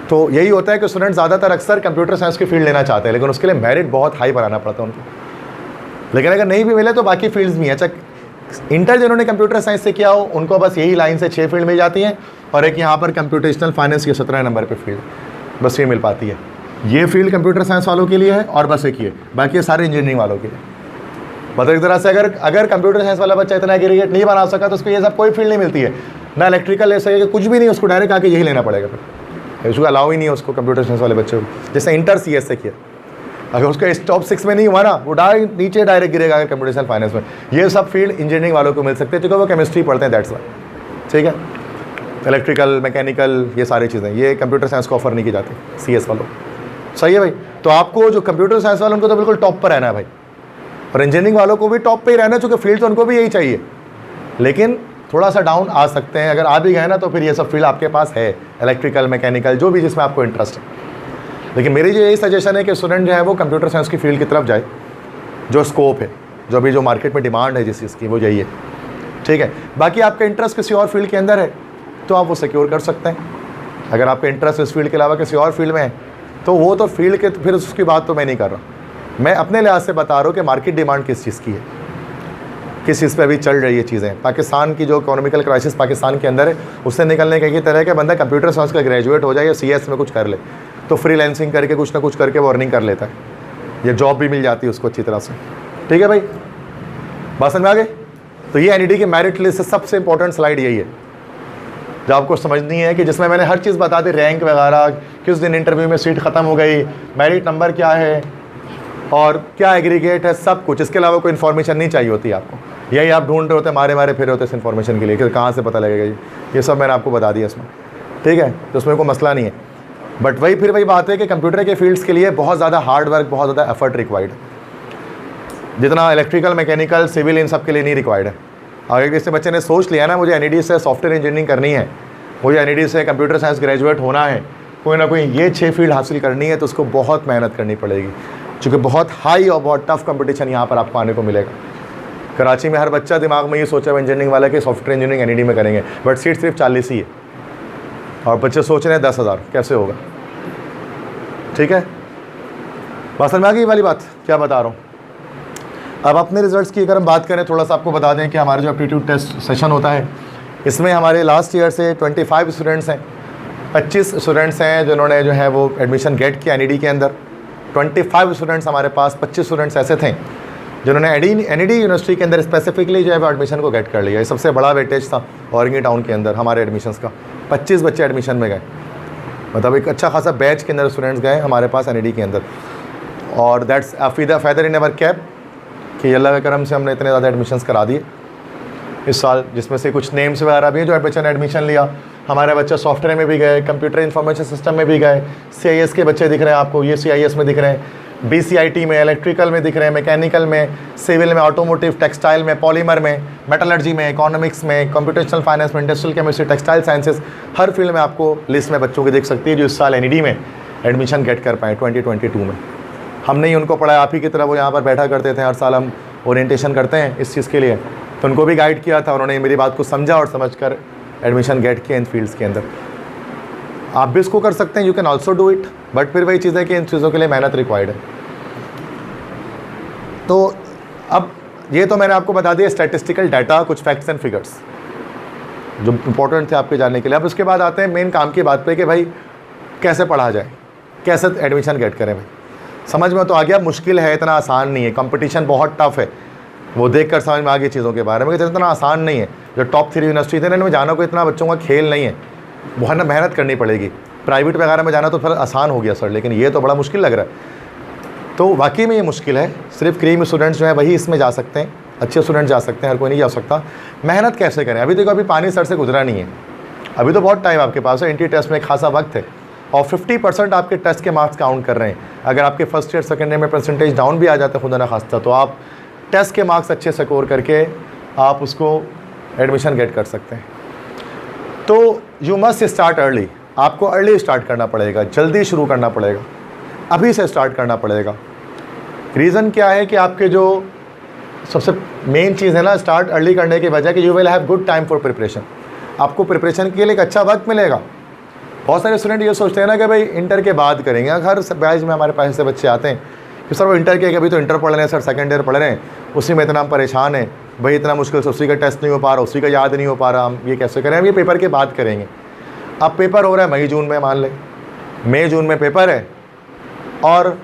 [SPEAKER 1] तो यही होता है कि स्टूडेंट ज़्यादातर अक्सर कंप्यूटर साइंस की फील्ड लेना चाहते हैं, लेकिन उसके लिए मेरिट बहुत हाई बनाना पड़ता है उनको। लेकिन अगर नहीं भी मिले तो बाकी फील्ड्स भी हैं। अच्छा, इंटर जिन्होंने कंप्यूटर साइंस से किया हो उनको बस यही लाइन से 6 फील्ड मिल जाती हैं, और एक यहाँ पर कंप्यूटेशनल फाइनेंस की 17 नंबर पे फील्ड, बस ये मिल पाती है। ये फील्ड कंप्यूटर साइंस वालों के लिए है और बस एक ही है, बाकी ये सारे इंजीनियरिंग वालों के लिए। मतलब एक तरह से अगर कंप्यूटर साइंस वाला बच्चा इतना एग्रीगेट नहीं बना सका तो उसको ये सब कोई फील्ड नहीं मिलती है, ना इलेक्ट्रिकल ले सके, कुछ भी नहीं, उसको डायरेक्ट आके यही लेना पड़ेगा, फिर उसको अलाउ ही नहीं है उसको कंप्यूटर साइंस वाले बच्चे को। जैसे इंटर CS से किया, अगर उसका इस टॉप 6 में नहीं हुआ ना, वो नीचे डायरेक्ट गिरेगा अगर कंप्यूटेशनल फाइनेंस में। ये सब फील्ड इंजीनियरिंग वालों को मिल सकते हैं क्योंकि वो केमिस्ट्री पढ़ते हैं, दैट्स वाई, ठीक है। इलेक्ट्रिकल, मैकेनिकल, ये सारी चीज़ें ये कंप्यूटर साइंस को ऑफर नहीं की जाती CS वालों। सही है भाई। तो आपको जो कंप्यूटर साइंस वालों उनको तो बिल्कुल टॉप पर रहना है भाई, और इंजीनियरिंग वालों को भी टॉप पे ही रहना है, चूँकि फील्ड तो उनको भी यही चाहिए, लेकिन थोड़ा सा डाउन आ सकते हैं। अगर आ भी गए ना तो फिर ये सब फील्ड आपके पास है, इलेक्ट्रिकल, मैकेनिकल, जो भी जिसमें आपको इंटरेस्ट है। लेकिन मेरी जो यही सजेशन है कि स्टूडेंट जो है वो कंप्यूटर साइंस की फील्ड की तरफ जाए, जो स्कोप है, जो भी जो मार्केट में डिमांड है जिस चीज़ की, वो यही है, ठीक है। बाकी आपका इंटरेस्ट किसी और फील्ड के अंदर है तो आप वो सिक्योर कर सकते हैं, अगर आपका इंटरेस्ट इस फील्ड के अलावा किसी और फील्ड में है तो वो तो फील्ड के, फिर उसकी बात तो मैं नहीं कर रहा, मैं अपने लिहाज से बता रहा हूँ कि मार्केट डिमांड किस चीज़ की है, किस चीज़ पे अभी चल रही है चीज़ें। पाकिस्तान की जो इकोनॉमिकल क्राइसिस पाकिस्तान के अंदर है, उससे निकलने के तरह का बंदा कंप्यूटर साइंस का ग्रेजुएट हो जाए या CS में कुछ कर ले तो फ्रीलांसिंग करके कुछ ना कुछ करके वो अर्निंग कर लेता है, या जॉब भी मिल जाती है उसको अच्छी तरह से। ठीक है भाई, बात समझ में आ गई? तो ये NED की मेरिट लिस्ट से सबसे इंपॉर्टेंट स्लाइड यही है जो आपको समझनी है, कि जिसमें मैंने हर चीज़ बता दी, रैंक वगैरह, किस दिन इंटरव्यू में सीट ख़त्म हो गई, मेरिट नंबर क्या है और क्या एग्रीगेट है, सब कुछ। इसके अलावा कोई इन्फॉर्मेशन नहीं चाहिए होती आपको, यही आप ढूंढ रहे होते, मारे मारे फिर होते इस इन्फॉर्मेशन के लिए कि कहाँ से पता लगेगा ये सब मैंने आपको बता दिया इसमें। ठीक है, तो उसमें कोई मसला नहीं है। बट फिर वही बात है कि कंप्यूटर के फील्ड्स के लिए बहुत ज़्यादा हार्ड वर्क, बहुत ज़्यादा एफर्ट रिक्वायर्ड है, जितना इलेक्ट्रिकल, मैकेनिकल, सिविल इन सब के लिए नहीं रिक्वायर्ड है। अगर किसी बच्चे ने सोच लिया ना मुझे NED से सॉफ्टवेयर इंजीनियरिंग करनी है, मुझे NED से कंप्यूटर साइंस ग्रेजुएट होना है, कोई ना कोई ये 6 फील्ड हासिल करनी है, तो उसको बहुत मेहनत करनी पड़ेगी, क्योंकि बहुत हाई और बहुत टफ कंपटीशन यहाँ पर आपको आने को मिलेगा। कराची में हर बच्चा दिमाग में ये सोचा हुआ इंजीनियरिंग वाला कि सॉफ्टवेयर इंजीनियरिंग NED में करेंगे, बट सीट सिर्फ 40 ही है और बच्चे सोच रहे हैं 10,000, कैसे होगा? ठीक है, बात समझ में आ गई वाली बात क्या बता रहा हूँ। अब अपने रिजल्ट्स की अगर हम बात करें, थोड़ा सा आपको बता दें कि हमारा जो एप्टीट्यूड टेस्ट सेशन होता है, इसमें हमारे लास्ट ईयर से 25 स्टूडेंट्स हैं, 25 स्टूडेंट्स हैं जिन्होंने जो है वो एडमिशन गेट किया NED के अंदर। 25 स्टूडेंट्स हमारे पास, 25 स्टूडेंट्स ऐसे थे जिन्होंने NED यूनिवर्सिटी के अंदर स्पेसिफिकली जो है वो एडमिशन को गेट कर लिया। ये सबसे बड़ा वेटेज था औरंगी टाउन के अंदर हमारे एडमिशन्स का। 25 बच्चे एडमिशन में गए, मतलब एक अच्छा खासा बैच के अंदर स्टूडेंट्स गए हमारे पास NED के अंदर। और that's feather in our cap कि अल्लाह के करम से हमने इतने ज़्यादा एडमिशन्स करा दिए इस साल, जिसमें से कुछ नेम्स वगैरह भी हैं जो बच्चे ने एडमिशन लिया। हमारे बच्चे सॉफ्टवेयर में भी गए, कंप्यूटर इंफॉर्मेशन सिस्टम में भी गए, CIS के बच्चे दिख रहे हैं आपको, ये CIS में दिख रहे हैं, BCIT में, इलेक्ट्रिकल में दिख रहे हैं, मैकेनिकल में, सिविल में, ऑटोमोटिव, टेक्सटाइल में, पॉलीमर में, मेटलर्जी में, इकोनॉमिक्स में, कंप्यूटेशनल फाइनेंस में, इंडस्ट्रियल केमिस्ट्री, टेक्सटाइल साइंसेस, हर फील्ड में आपको लिस्ट में बच्चों की दिख सकती है जो इस साल NED में एडमिशन गेट कर पाए 2022 में। हमने ही उनको पढ़ाया, आप ही की तरह वो यहाँ पर बैठा करते थे, हर साल हम ओरिएंटेशन करते हैं इस चीज़ के लिए, तो उनको भी गाइड किया था, उन्होंने मेरी बात को समझा और समझकर एडमिशन गेट किया इन फील्ड्स के अंदर। आप भी इसको कर सकते हैं, you can also do it, but फिर वही चीज़ है कि इन चीज़ों के लिए मेहनत रिक्वायर्ड है। तो अब ये तो मैंने आपको बता दिया स्टैटिस्टिकल डाटा, कुछ फैक्ट्स एंड फिगर्स जो इंपॉर्टेंट थे आपके जानने के लिए। अब उसके बाद आते हैं मेन काम की बात पे कि भाई कैसे पढ़ा जाए, कैसे एडमिशन गेट करें। भाई समझ में तो आ गया, मुश्किल है, इतना आसान नहीं है, कंपटीशन बहुत टफ है, वो देख कर समझ में आ गई चीज़ों के बारे में कि इतना आसान नहीं है। जो टॉप 3 यूनिवर्सिटी थे इनमें जाना कोई इतना बच्चों का खेल नहीं है, बहुत ना मेहनत करनी पड़ेगी। प्राइवेट वगैरह में जाना तो फिर आसान हो गया सर, लेकिन ये तो बड़ा मुश्किल लग रहा है। तो वाकई में ये मुश्किल है, सिर्फ क्रीम स्टूडेंट्स जो है वही इसमें जा सकते हैं, अच्छे स्टूडेंट जा सकते हैं, हर कोई नहीं जा सकता। मेहनत कैसे करें? अभी देखो, अभी पानी सर से गुजरा नहीं है, अभी तो बहुत टाइम आपके पास है, एंट्री टेस्ट में खासा वक्त है और 50% आपके टेस्ट के मार्क्स काउंट कर रहे हैं। अगर आपके फर्स्ट ईयर सेकेंड ईयर में परसेंटेज डाउन भी आ जाता है खुदा ना खास्ता, तो आप टेस्ट के मार्क्स अच्छे स्कोर करके आप उसको एडमिशन गेट कर सकते हैं। तो यू मस्ट स्टार्ट अर्ली, आपको अर्ली स्टार्ट करना पड़ेगा, जल्दी शुरू करना पड़ेगा, अभी से स्टार्ट करना पड़ेगा। रीज़न क्या है कि आपके जो सबसे मेन चीज़ है ना स्टार्ट अर्ली करने की वजह कि you will have good time for preparation, आपको प्रिपरेशन के लिए एक अच्छा वक्त मिलेगा। बहुत सारे स्टूडेंट ये सोचते हैं ना कि भाई इंटर के बाद करेंगे, हर बैच में हमारे पास ऐसे बच्चे आते हैं कि सर वो इंटर के अभी तो इंटर पढ़ रहे हैं सर, सेकेंड ईयर पढ़ रहे हैं, उसी में इतना हम परेशान हैं, भाई इतना मुश्किल से उसी का टेस्ट नहीं हो पा रहा, उसी का याद नहीं हो पा रहा, हम ये कैसे करें, हम ये पेपर के बाद करेंगे। अब पेपर हो रहा है मई जून में, मान लें मई जून में पेपर है और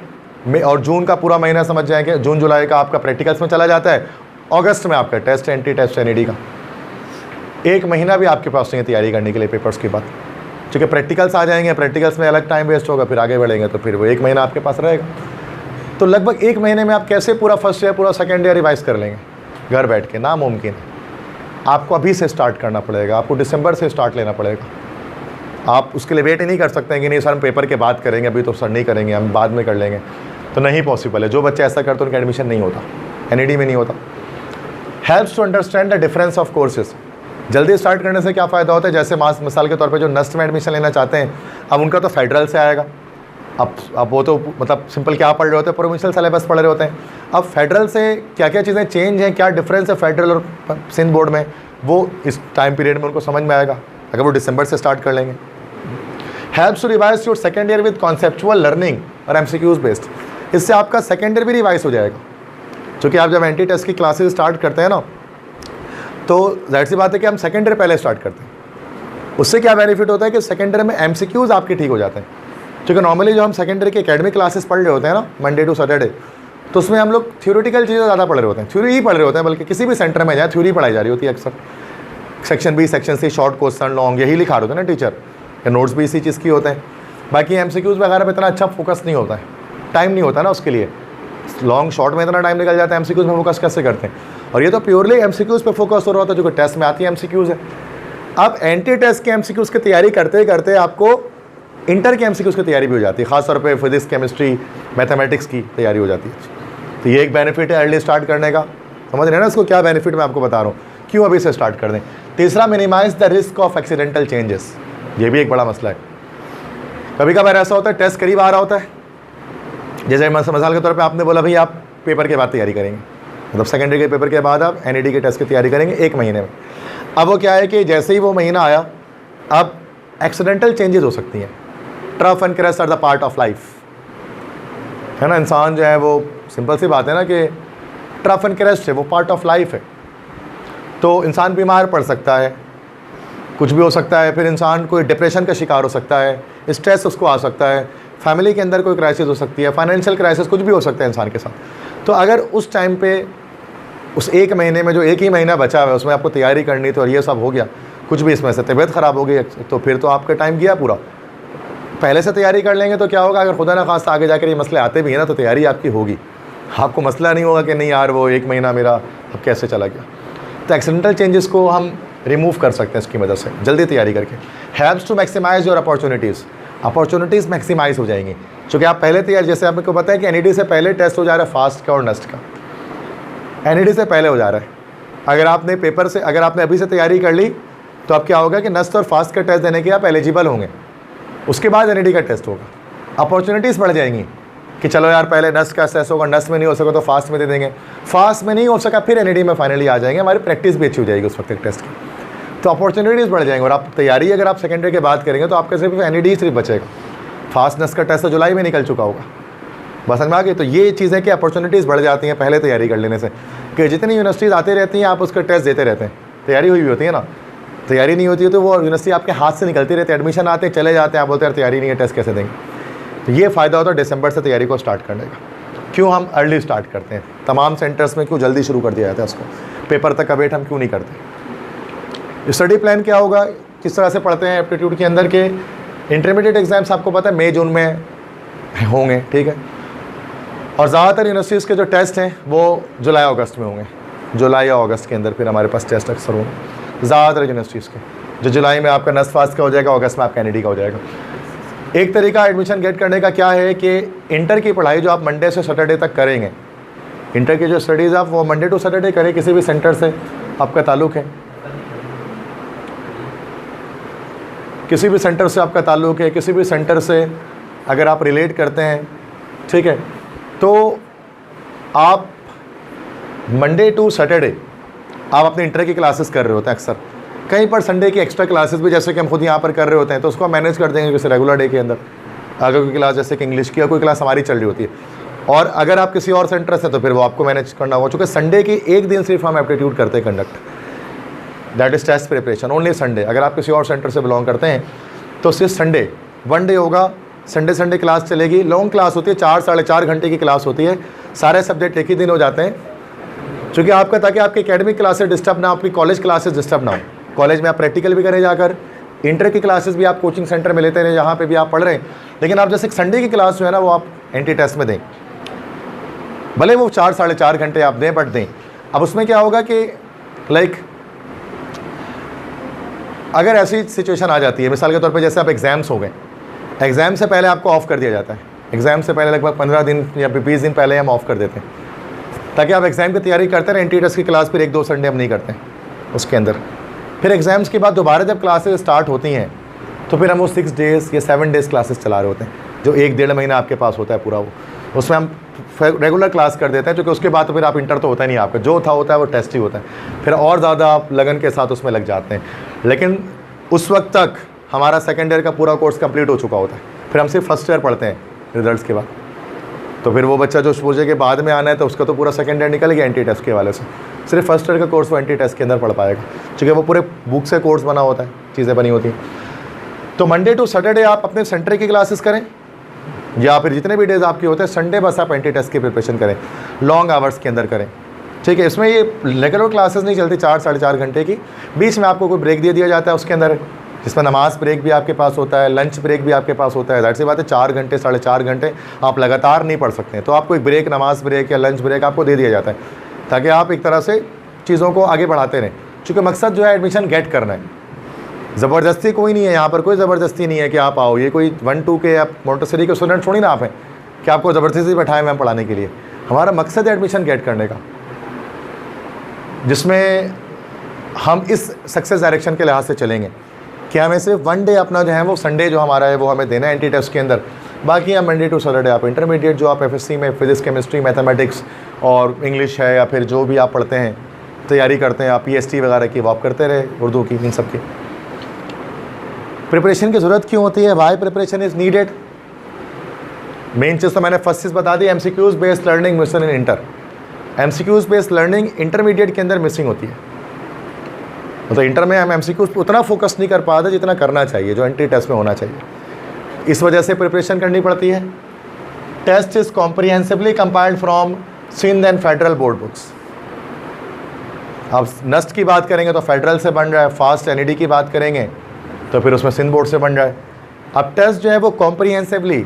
[SPEAKER 1] जून का पूरा महीना समझ जाएंगे, जून जुलाई का आपका प्रैक्टिकल्स में चला जाता है, अगस्त में आपका टेस्ट, एंट्री टेस्ट NED का। 1 महीना भी आपके पास नहीं है तैयारी करने के लिए पेपर्स के बाद, क्योंकि प्रैक्टिकल्स आ जाएंगे, प्रैक्टिकल्स में अलग टाइम वेस्ट होगा, फिर आगे बढ़ेंगे तो फिर वो 1 महीना आपके पास रहेगा। तो लगभग 1 महीने में आप कैसे पूरा फर्स्ट ईयर पूरा सेकेंड ईयर रिवाइज कर लेंगे घर बैठ के? नामुमकिन है। आपको अभी से स्टार्ट करना पड़ेगा, आपको दिसंबर से स्टार्ट लेना पड़ेगा। आप उसके लिए वेट ही नहीं कर सकते हैं कि नहीं सर हम पेपर के बाद करेंगे, अभी तो सर नहीं करेंगे, हम बाद में कर लेंगे, तो नहीं पॉसिबल है। जो बच्चे ऐसा करते हैं उनका एडमिशन नहीं होता, NED में नहीं होता। Helps to understand the difference of courses. जल्दी स्टार्ट करने से क्या फ़ायदा होता है? जैसे मिसाल के तौर पे जो नस्ट में एडमिशन लेना चाहते हैं, अब उनका तो फेडरल से आएगा, अब वो तो मतलब सिंपल क्या पढ़ रहे होते हैं, प्रोविंशियल सिलेबस पढ़ रहे होते हैं। अब फेडरल से क्या क्या चीज़ें चेंज हैं, क्या डिफरेंस है फेडरल और सिंध बोर्ड में, वो इस टाइम पीरियड में उनको समझ में आएगा अगर वो दिसंबर से स्टार्ट कर लेंगे। Helps to revise your second year with conceptual learning और एमसीक्यूज बेस्ड। इससे आपका सेकेंड ईयर भी रिवाइज हो जाएगा, क्योंकि आप जब एंटी टेस्ट की क्लासेस स्टार्ट करते हैं ना, तो जाहिर सी बात है कि हम सेकेंड ईयर पहले स्टार्ट करते हैं। उससे क्या बेनिफिट होता है कि सेकेंड ईयर में एमसीक्यूज आपके ठीक हो जाते हैं, क्योंकि नॉर्मली जो हम सेकेंड ईयर की एकेडमिक क्लासेस पढ़ रहे होते हैं ना मंडे टू सैटरडे, तो उसमें हम लोग थ्योरेटिकल चीज़ें ज़्यादा पढ़ रहे होते हैं, थ्योरी ही पढ़ रहे होते हैं, बल्कि किसी भी सेंटर में जाए थ्योरी पढ़ाई जा रही होती है अक्सर। Section B section C short question long यही लिखा रहे होते हैं ना टीचर, या नोट्स भी इसी चीज़ की होते हैं। बाकी एमसीक्यूज वगैरह में इतना अच्छा फोकस नहीं होता है, टाइम नहीं होता ना उसके लिए, लॉन्ग शॉर्ट में इतना टाइम निकल जाता है, एमसीक्यूज में फोकस कैसे करते हैं। और ये तो प्योरली एमसीक्यूज पे फोकस हो रहा होता है, जो कि टेस्ट में आती है एमसीक्यूज है। अब एंटी टेस्ट के एमसीक्यूज की तैयारी करते करते आपको इंटर के एमसीक्यूज की तैयारी भी हो जाती है, खासतौर पे फिजिक्स केमिस्ट्री मैथमेटिक्स की तैयारी हो जाती है। तो ये एक बेनिफिट है अर्ली स्टार्ट करने का, समझ रहे हैं ना इसको, क्या बेनिफिट मैं आपको बता रहा हूँ, क्यों अभी से स्टार्ट कर दें। तीसरा, minimize the risk of accidental changes, ये भी एक बड़ा मसला है। कभी कभार ऐसा होता है टेस्ट करीब आ रहा होता है, जैसे मिसाल के तौर पे आपने बोला भाई आप पेपर के बाद तैयारी करेंगे, मतलब सेकेंडरी के पेपर के बाद आप एनईडी के टेस्ट की तैयारी करेंगे 1 महीने में। अब वो क्या है कि जैसे ही वो महीना आया, अब एक्सीडेंटल चेंजेस हो सकती हैं। Trough and crash are the part of life, है ना। इंसान जो है वो, सिंपल सी बात है ना कि ट्रफ एंड क्रैश है, वो पार्ट ऑफ लाइफ है। तो इंसान बीमार पड़ सकता है, कुछ भी हो सकता है, फिर इंसान कोई डिप्रेशन का शिकार हो सकता है, स्ट्रेस उसको आ सकता है, फैमिली के अंदर कोई क्राइसिस हो सकती है, फाइनेंशियल क्राइसिस, कुछ भी हो सकता है इंसान के साथ। तो अगर उस टाइम पे उस 1 महीने में जो 1 ही महीना बचा हुआ है उसमें आपको तैयारी करनी थी और ये सब हो गया, कुछ भी इसमें से तबीयत ख़राब हो गई, तो फिर तो आपका टाइम गया पूरा। पहले से तैयारी कर लेंगे तो क्या होगा, अगर खुदा ना खास्ता आगे जाकर ये मसले आते भी हैं ना, तो तैयारी आपकी होगी, आपको मसला नहीं होगा कि नहीं यार वो 1 महीना मेरा अब कैसे चला गया। तो एक्सीडेंटल चेंजेस को हम रिमूव कर सकते हैं इसकी मदद से, जल्दी तैयारी करके। Helps to maximize your opportunities maximize हो जाएंगी, क्योंकि आप पहले तैयार, जैसे आपको पता है कि एनईडी से पहले टेस्ट हो जा रहा है फास्ट का और नेस्ट का, एनईडी से पहले हो जा रहा है। अगर आपने पेपर से, अगर आपने अभी से तैयारी कर ली तो अब क्या होगा कि नेस्ट और फास्ट का टेस्ट देने के आप एलिजिबल होंगे, उसके बाद एनईडी का टेस्ट होगा। अपॉर्चुनिटीज़ बढ़ जाएंगी कि चलो यार पहले नेस्ट का टेस्ट होगा, नेस्ट में नहीं हो सका तो फास्ट में दे देंगे, फास्ट में नहीं हो सका फिर एनईडी में फाइनली आ जाएंगे, हमारी प्रैक्टिस भी अच्छी हो जाएगी उस वक्त तक टेस्ट की, तो अपॉर्चुनिटीज़ बढ़ जाएंगे। और आप तैयारी अगर आप सेकेंडरी के बाद करेंगे तो आपके सिर्फ एनईडी सिर्फ बचेगा, फास्ट नेस्ट का टेस्ट तो जुलाई में निकल चुका होगा, बस समझ में आ गई। तो ये चीज़ें कि अपॉर्चुनिटीज़ बढ़ जाती हैं पहले तैयारी कर लेने से, कि जितनी यूनिवर्सिटीज़ आती रहती हैं आप उसका टेस्ट देते रहते हैं, तैयारी हुई होती है ना, तैयारी नहीं होती है तो वो यूनिवर्सिटी आपके हाथ से निकलती रहती है, एडमिशन आते चले जाते हैं, आप बोलते हैं तैयारी नहीं है टेस्ट कैसे देंगे। तो ये फ़ायदा होता है दिसंबर से तैयारी को स्टार्ट करने का। क्यों हम अर्ली स्टार्ट करते हैं, तमाम सेंटर्स में क्यों जल्दी शुरू कर दिया जाता है उसको, पेपर तक का वेट हम क्यों नहीं करते। स्टडी प्लान क्या होगा, किस तरह से पढ़ते हैं एप्टीट्यूड के अंदर के इंटरमीडिएट एग्जाम्स आपको पता है मई जून में होंगे, ठीक है, और ज़्यादातर यूनिवर्सिटीज़ के जो टेस्ट हैं वो जुलाई अगस्त में होंगे, जुलाई या अगस्त के अंदर फिर हमारे पास टेस्ट अक्सर होंगे ज़्यादातर यूनिवर्सिटीज़ के, जो जुलाई में आपका नेस्ट फास्ट का हो जाएगा, अगस्त में आपका एनईडी का हो जाएगा। एक तरीका एडमिशन गेट करने का क्या है कि इंटर की पढ़ाई जो आप मंडे से सैटरडे तक करेंगे, इंटर की जो स्टडीज़ आप वो मंडे टू सैटरडे करें, किसी भी सेंटर से आपका ताल्लुक़ है, किसी भी सेंटर से आपका ताल्लुक़ है, किसी भी सेंटर से अगर आप रिलेट करते हैं, ठीक है, तो आप मंडे टू सैटरडे आप अपने इंटर की क्लासेस कर रहे होते हैं अक्सर, कहीं पर संडे की एक्स्ट्रा क्लासेस भी जैसे कि हम खुद यहाँ पर कर रहे होते हैं, तो उसको हम मैनेज कर देंगे किसी रेगुलर डे के अंदर। अगर कोई क्लास जैसे कि इंग्लिश की या कोई क्लास हमारी चल रही होती है, और अगर आप किसी और सेंटर से, तो फिर वो आपको मैनेज करना होगा, चूँकि संडे की एक दिन सिर्फ हम एप्टीट्यूड करते हैं conduct, that is test preparation only Sunday. अगर आप किसी और सेंटर से बिलोंग करते हैं तो सिर्फ संडे 1 डे होगा, संडे क्लास चलेगी, लॉन्ग क्लास होती है, 4 साढ़े 4 घंटे की क्लास होती है, सारे सब्जेक्ट एक ही दिन हो जाते हैं, क्योंकि आपका ताकि आपकी एकेडमिक क्लासेस डिस्टर्ब ना, आपकी कॉलेज क्लासेस डिस्टर्ब ना हो। कॉलेज में आप प्रैक्टिकल भी करें जाकर, इंटर की क्लासेस भी आप कोचिंग सेंटर में लेते रहे जहाँ पे भी आप पढ़ रहे हैं, लेकिन आप जैसे संडे की क्लास जो है ना वो आप एंटी टेस्ट में दें, भले वो 4 साढ़े 4 घंटे आप दें, बट दें। अब उसमें क्या होगा कि लाइक अगर ऐसी सिचुएशन आ जाती है, मिसाल के तौर पे जैसे आप एग्ज़ाम्स हो गए, एग्ज़ाम से पहले आपको ऑफ़ कर दिया जाता है, एग्ज़ाम से पहले लगभग 15 दिन या 20 दिन पहले हम ऑफ़ कर देते हैं, ताकि आप एग्ज़ाम की तैयारी करते रहें। एंटी टेस्ट की क्लास फिर 1-2 संडे हम नहीं करते हैं उसके अंदर। फिर एग्ज़ाम्स के बाद दोबारा जब क्लासेस स्टार्ट होती हैं तो फिर हम वो 6 डेज़ या 7 डेज़ क्लासेस चला रहे होते हैं, जो 1-1.5 महीना आपके पास होता है पूरा, वो उसमें हम रेगुलर क्लास कर देते हैं, क्योंकि उसके बाद तो फिर आप इंटर तो होता नहीं आपका, जो होता है वो टेस्ट ही होता है, फिर और ज़्यादा आप लगन के साथ उसमें लग जाते हैं। लेकिन उस वक्त तक हमारा सेकेंड ईयर का पूरा कोर्स कंप्लीट हो चुका होता है, फिर हम सिर्फ फर्स्ट ईयर पढ़ते हैं रिजल्ट्स के बाद। तो फिर वो बच्चा जो सोचे कि बाद में आना है तो उसका तो पूरा सेकेंड ईयर निकल गया एंटी टेस्ट के वाले से, सिर्फ फर्स्ट ईयर का कोर्स वो एंटी टेस्ट के अंदर पढ़ पाएगा, क्योंकि वो पूरे बुक से कोर्स बना होता है, चीज़ें बनी होती हैं। तो मंडे टू सैटरडे आप अपने सेंटर की क्लासेस करें, या फिर जितने भी डेज आपके होते हैं संडे बस आप एंटी टेस्ट की प्रिपरेशन करें, लॉन्ग आवर्स के अंदर करें, ठीक है। इसमें ये रेगुलर क्लासेस नहीं चलती 4 साढ़े 4 घंटे की, बीच में आपको कोई ब्रेक दे दिया जाता है उसके अंदर, जिसमें नमाज ब्रेक भी आपके पास होता है, लंच ब्रेक भी आपके पास होता है। ज़ाहिर सी बात है 4 घंटे 4.5 घंटे आप लगातार नहीं पढ़ सकते हैं, तो आपको एक ब्रेक, नमाज ब्रेक या लंच ब्रेक आपको दे दिया जाता है, ताकि आप एक तरह से चीज़ों को आगे बढ़ाते रहें, क्योंकि मकसद जो है एडमिशन गेट करना है। ज़बरदस्ती कोई नहीं है यहाँ पर, कोई ज़बरदस्ती नहीं है कि आप आओ, ये कोई 1-2 के या मोंटेसरी के स्टूडेंट थोड़ी ना आप हैं कि आपको ज़बरदस्ती बैठाएं मैम पढ़ाने के लिए। हमारा मकसद है एडमिशन गेट करने का, जिसमें हम इस सक्सेस डायरेक्शन के लिहाज से चलेंगे कि हमें सिर्फ 1 डे अपना जो है वो संडे जो हमारा है वो हमें देना है एंटी टेस्ट के अंदर। बाकी हम मंडे टू सैटरडे आप इंटरमीडिएट जो आप एफएससी में फिजिक्स, केमिस्ट्री, मैथमेटिक्स और इंग्लिश है या फिर जो भी आप पढ़ते हैं, तैयारी करते हैं आप, पीएसटी वगैरह की, वो आप करते रहे, उर्दू की, इन सब की। प्रिपरेशन की ज़रूरत क्यों होती है? Why preparation is needed? Main चीज़ तो मैंने फर्स्ट चीज़ बता दी, MCQs based learning missing in inter. MCQs based learning intermediate के अंदर मिसिंग होती है, मतलब इंटर में हम एमसीक्यूज़ पर उतना फोकस नहीं कर पाते जितना करना चाहिए, जो एंटी टेस्ट में होना चाहिए। इस वजह से प्रिपरेशन करनी पड़ती है। Test is comprehensively compiled from Sindh and federal board books. अब नस्ट की बात करेंगे तो फेडरल से बन रहा है, फास्ट एनईडी की बात करेंगे तो फिर उसमें सिंध बोर्ड से बन रहा है। अब टेस्ट जो है वो कॉम्प्रिहेंसिवली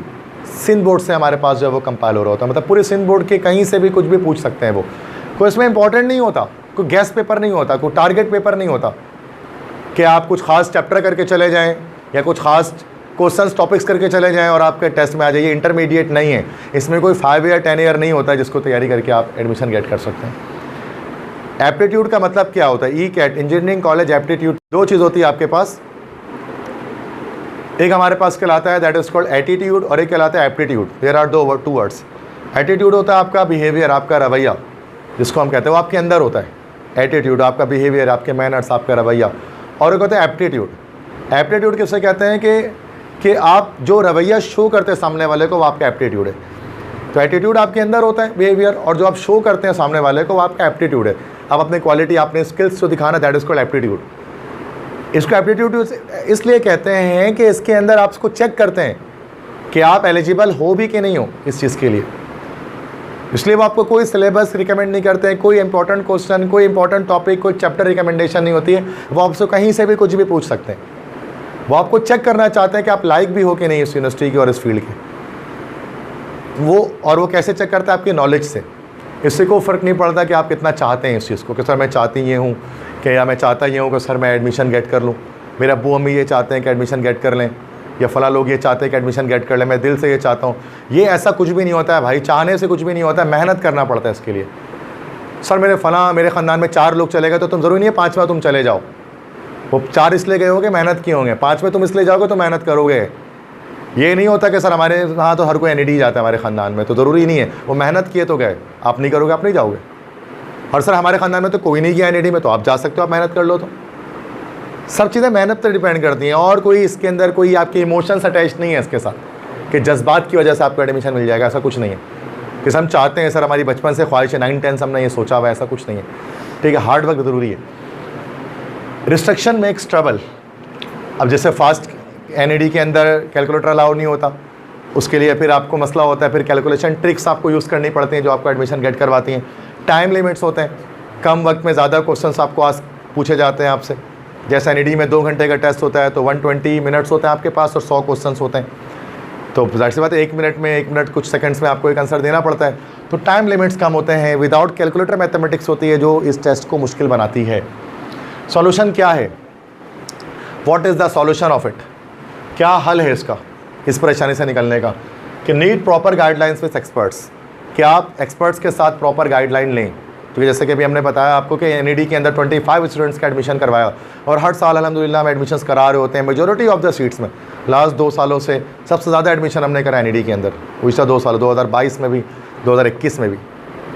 [SPEAKER 1] सिंध बोर्ड से हमारे पास जो है वो कंपाइल हो रहा होता है, मतलब पूरे सिंध बोर्ड के कहीं से भी कुछ भी पूछ सकते हैं वो, कोई इसमें इंपॉर्टेंट नहीं होता, कोई गैस पेपर नहीं होता, कोई टारगेट पेपर नहीं होता कि आप कुछ खास चैप्टर करके चले जाएं या कुछ खास क्वेश्चंस टॉपिक्स करके चले जाएं और आपके टेस्ट में आ जाइए। इंटरमीडिएट नहीं है, इसमें कोई 5 या 10 ईयर नहीं होता जिसको तैयारी करके आप एडमिशन गेट कर सकते हैं। एप्टीट्यूड का मतलब क्या होता है? ई-कैट, इंजीनियरिंग कॉलेज एप्टीट्यूड। 2 चीज़ होती है आपके पास, एक हमारे पास कहलाता है दैट इज़ कॉल्ड एटीट्यूड और एक कहलाता है aptitude. There are 2 words. Attitude होता है आपका बिहेवियर, आपका रवैया, जिसको हम कहते हैं वो आपके अंदर होता है। एटीट्यूड आपका बिहेवियर, आपके मैनर्स, आपका रवैया। और एक होता है एप्टीट्यूड। एप्टीट्यूड किससे कहते हैं कि आप जो रवैया शो करते हैं सामने वाले को, वो आपका एप्टीट्यूड है। तो एटीट्यूड आपके अंदर होता है, बिहेवियर, और जो आप शो करते हैं सामने वाले को वो आपका एप्टीट्यूड है। आप अपनी क्वालिटी, अपने स्किल्स जो दिखाना, दैट इज़ कॉल्ड एप्टीट्यूड। इसको एप्टीट्यूड इसलिए कहते हैं कि इसके अंदर आप इसको चेक करते हैं कि आप एलिजिबल हो भी कि नहीं हो इस चीज़ के लिए। इसलिए वो आपको कोई सिलेबस रिकमेंड नहीं करते हैं, कोई इंपॉर्टेंट क्वेश्चन, कोई इंपॉर्टेंट टॉपिक, कोई चैप्टर रिकमेंडेशन नहीं होती है। वो आपसे कहीं से भी कुछ भी पूछ सकते हैं। वो आपको चेक करना चाहते हैं कि आप लायक भी हो कि नहीं इस यूनिवर्सिटी की और इस फील्ड के। वो कैसे चेक करते हैं? आपकी नॉलेज से। इससे कोई फ़र्क नहीं पड़ता कि आप कितना चाहते हैं इस चीज़ को, कि सर मैं चाहती ये हूँ कि, या मैं चाहता ये हूँ कि सर मैं एडमिशन गेट कर लूँ, मेरे अब्बू अम्मी ये चाहते हैं कि एडमिशन गेट कर लें, या फ़ला लोग ये चाहते हैं कि एडमिशन गेट कर लें, मैं दिल से ये चाहता हूँ। ये ऐसा कुछ भी नहीं होता है भाई, चाहने से कुछ भी नहीं होता है, मेहनत करना पड़ता है इसके लिए। सर मेरे ख़ानदान में 4 लोग चले गए तो तुम ज़रूरी नहीं है 5वां तुम चले जाओ। वो 4 इसलिए गए होगे, मेहनत किए होंगे, 5वें तुम इसलिए जाओगे तो मेहनत करोगे। ये नहीं होता कि सर हमारे यहाँ तो हर कोई एनईडी जाता है हमारे ख़ानदान में, तो ज़रूरी नहीं है, वो मेहनत किए तो गए, आप नहीं करोगे आप नहीं जाओगे। और सर हमारे ख़ानदान में तो कोई नहीं गया एनईडी में, तो आप जा सकते हो, आप मेहनत कर लो। तो सब चीज़ें मेहनत पर डिपेंड करती हैं, और कोई इसके अंदर कोई आपके इमोशंस अटैच नहीं है इसके साथ कि जज्बात की वजह से आपको एडमिशन मिल जाएगा, ऐसा कुछ नहीं है। कि हम चाहते हैं सर हमारी बचपन से ख्वाहिश है, 9-10 हमने ये सोचा हुआ, ऐसा कुछ नहीं है, ठीक है। हार्ड वर्क ज़रूरी है। Restriction makes trouble. अब जैसे फास्ट एनईडी के अंदर कैलकुलेटर अलाउ नहीं होता, उसके लिए फिर आपको मसला होता है, फिर कैलकुलेशन ट्रिक्स आपको यूज़ करनी पड़ती हैं जो आपको एडमिशन गेट करवाती हैं। टाइम लिमिट्स होते हैं, कम वक्त में ज़्यादा क्वेश्चंस आपको पूछे जाते हैं आपसे। जैसे एनईडी में 2 घंटे का टेस्ट होता है तो 120 मिनट्स होते हैं आपके पास और 100 क्वेश्चंस होते हैं। तो जाहिर सी बात है 1 मिनट कुछ सेकंड्स में आपको एक आंसर देना पड़ता है, तो टाइम लिमिट्स कम होते हैं। विदाउट कैलकुलेटर मैथमेटिक्स होती है जो इस टेस्ट को मुश्किल बनाती है। सॉल्यूशन क्या है? What is the solution of it? क्या हल है इसका, इस परेशानी से निकलने का? कि need proper guidelines with experts, कि आप एक्सपर्ट्स के साथ प्रॉपर गाइडलाइन लें। क्योंकि जैसे कि अभी हमने बताया आपको कि एनईडी के अंदर 25 स्टूडेंट्स का एडमिशन करवाया, और हर साल अल्हम्दुलिल्लाह हम एडमिशंस करा रहे होते हैं मेजॉरिटी ऑफ द सीट्स में। लास्ट 2 सालों से सबसे ज़्यादा एडमिशन हमने करा एनईडी के अंदर, पिछले 2 साल 2022 में भी 2021 में भी,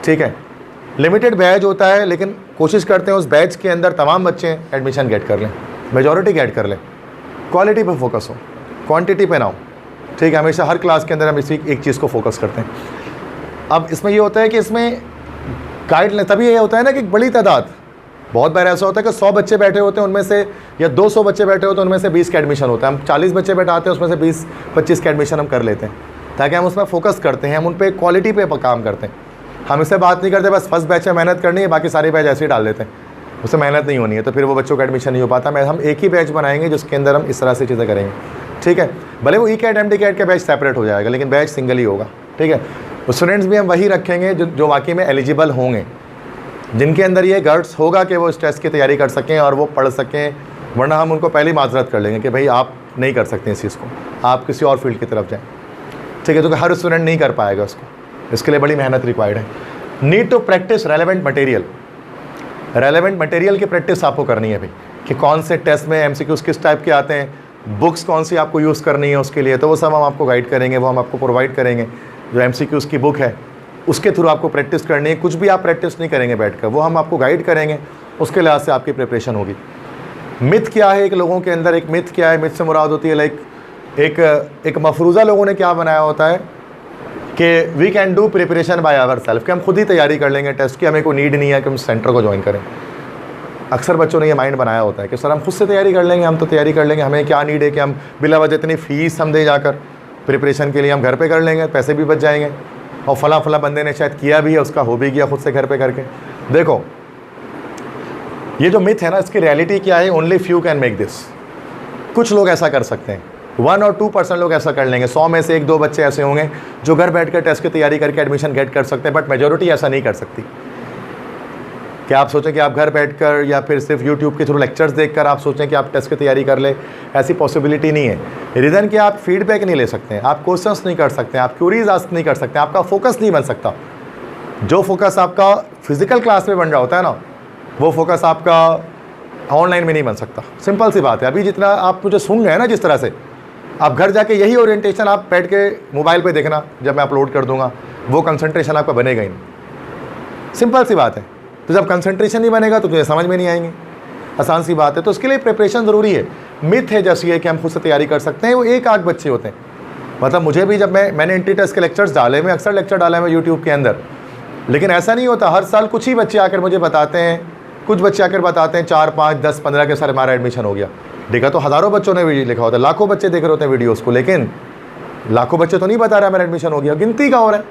[SPEAKER 1] ठीक है। लिमिटेड बैच होता है, लेकिन कोशिश करते हैं उस बैच के अंदर तमाम बच्चे एडमिशन गेट कर लें, मेजॉरिटी गेट कर लें। क्वालिटी पे फोकस हो, क्वांटिटी पे ना हो, ठीक है। हमेशा हर क्लास के अंदर हम इसी एक चीज़ को फोकस करते हैं। अब इसमें ये होता है कि इसमें गाइड तभी ये होता है ना कि बड़ी तादाद, बहुत बार ऐसा होता है कि 100 बच्चे बैठे होते हैं, उनमें से या 200 बच्चे बैठे होते हैं, उनमें से 20 का एडमिशन होता है। हम 40 बच्चे बैठाते हैं, उसमें से 20-25 का एडमिशन हम कर लेते हैं, ताकि हम उसमें फोकस करते हैं, हम उन पर क्वालिटी पे काम करते हैं। हम इससे बात नहीं करते बस फर्स्ट बैच में मेहनत करनी है, बाकी सारे बैच ऐसे ही डाल देते हैं, उससे मेहनत नहीं होनी है, तो फिर वो बच्चों का एडमिशन नहीं हो पाता। हम एक ही बैच बनाएंगे जिसके अंदर हम इस तरह से चीज़ें करेंगे, ठीक है। भले वो ई-कैट एम-डी-कैट का बैच सेपरेट हो जाएगा, लेकिन बैच सिंगल ही होगा, ठीक है। स्टूडेंट्स भी हम वही रखेंगे जो वाकई में एलिजिबल होंगे, जिनके अंदर ये गर्ट्स होगा कि वो इस टेस्ट की तैयारी कर सकें और वो पढ़ सकें, वरना हम उनको पहले ही माजरत कर लेंगे कि भाई आप नहीं कर सकते इस चीज़ को, आप किसी और फील्ड की तरफ जाएँ, ठीक है। तो हर स्टूडेंट नहीं कर पाएगा उसको, इसके लिए बड़ी मेहनत रिक्वायर्ड है। Need to practice relevant material, relevant material की प्रैक्टिस आपको करनी है भाई, कि कौन से टेस्ट में एमसीक्यूज़ किस टाइप के आते हैं, बुक्स कौन सी आपको यूज़ करनी है उसके लिए, तो वो सब हम आपको गाइड करेंगे, वो हम आपको प्रोवाइड करेंगे। जो एमसीक्यूज़ की बुक है उसके थ्रू आपको प्रैक्टिस करनी है, कुछ भी आप प्रैक्टिस नहीं करेंगे बैठकर, वो हम आपको गाइड करेंगे, उसके लिहाज से आपकी प्रिपरेशन होगी। मिथ क्या है एक लोगों के अंदर, एक मिथ क्या है, मिथ से मुराद होती है लाइक एक मफरूज़ा लोगों ने क्या बनाया होता है कि we can do preparation by ourself, कि हम खुद ही तैयारी कर लेंगे टेस्ट की, हमें कोई नीड नहीं है कि हम सेंटर को ज्वाइन करें। अक्सर बच्चों ने ये माइंड बनाया होता है कि सर हम खुद से तैयारी कर लेंगे, हम तो तैयारी कर लेंगे, हमें क्या नीड है कि हम बिला वजह इतनी फ़ीस हम दे जाकर प्रिपरेशन के लिए, हम घर पे कर लेंगे, पैसे भी बच जाएंगे, और फला बंदे ने शायद किया भी है, उसका हो भी गया खुद से घर पे करके। देखो ये जो मिथ है ना, इसकी रियलिटी क्या है, only few can make this. कुछ लोग ऐसा कर सकते हैं, 1 और 2% लोग ऐसा कर लेंगे, 100 में से 1-2 बच्चे ऐसे होंगे जो घर बैठ कर टेस्ट की तैयारी करके एडमिशन गेट कर सकते हैं, बट मेजोरिटी ऐसा नहीं कर सकती। कि आप सोचें कि आप घर बैठकर या फिर सिर्फ यूट्यूब के थ्रू लेक्चर्स देखकर आप सोचें कि आप टेस्ट की तैयारी कर ले, ऐसी पॉसिबिलिटी नहीं है। रीज़न कि आप फीडबैक नहीं ले सकते हैं, आप क्वेश्चंस नहीं कर सकते, आप क्यूरीज आस्क नहीं कर सकते, आपका फोकस नहीं बन सकता। जो फोकस आपका फिजिकल क्लास में बन रहा होता है ना, वो फोकस आपका ऑनलाइन में नहीं बन सकता। सिंपल सी बात है। अभी जितना आप मुझे सुन रहे हैं ना, जिस तरह से आप घर जाके यही ओरिएंटेशन आप बैठ के मोबाइल पे देखना, जब मैं अपलोड कर दूंगा, वो कंसंट्रेशन आपका बनेगा ही नहीं। सिंपल सी बात है। तो जब कंसंट्रेशन नहीं बनेगा तो तुझे समझ में नहीं आएंगे, आसान सी बात है। तो उसके लिए प्रिपरेशन ज़रूरी है। मिथ है जैसी है कि हम खुद से तैयारी कर सकते हैं, वो एक आध बच्चे होते हैं। मतलब मुझे भी जब मैंने एंट्री टेस्ट के लेक्चर्स डाले, मैं अक्सर लेक्चर डाला है यूट्यूब के अंदर, लेकिन ऐसा नहीं होता। हर साल कुछ ही बच्चे आकर मुझे बताते हैं, कुछ बच्चे आकर बताते हैं 4, 5, 10, 15 के सर हमारा एडमिशन हो गया। देखा तो हज़ारों बच्चों ने वीडियो लिखा होता है, लाखों बच्चे देख रहे होते हैं वीडियोज़ को, लेकिन लाखों बच्चे तो नहीं बता रहा मेरा एडमिशन हो गया, गिनती का हो रहा है,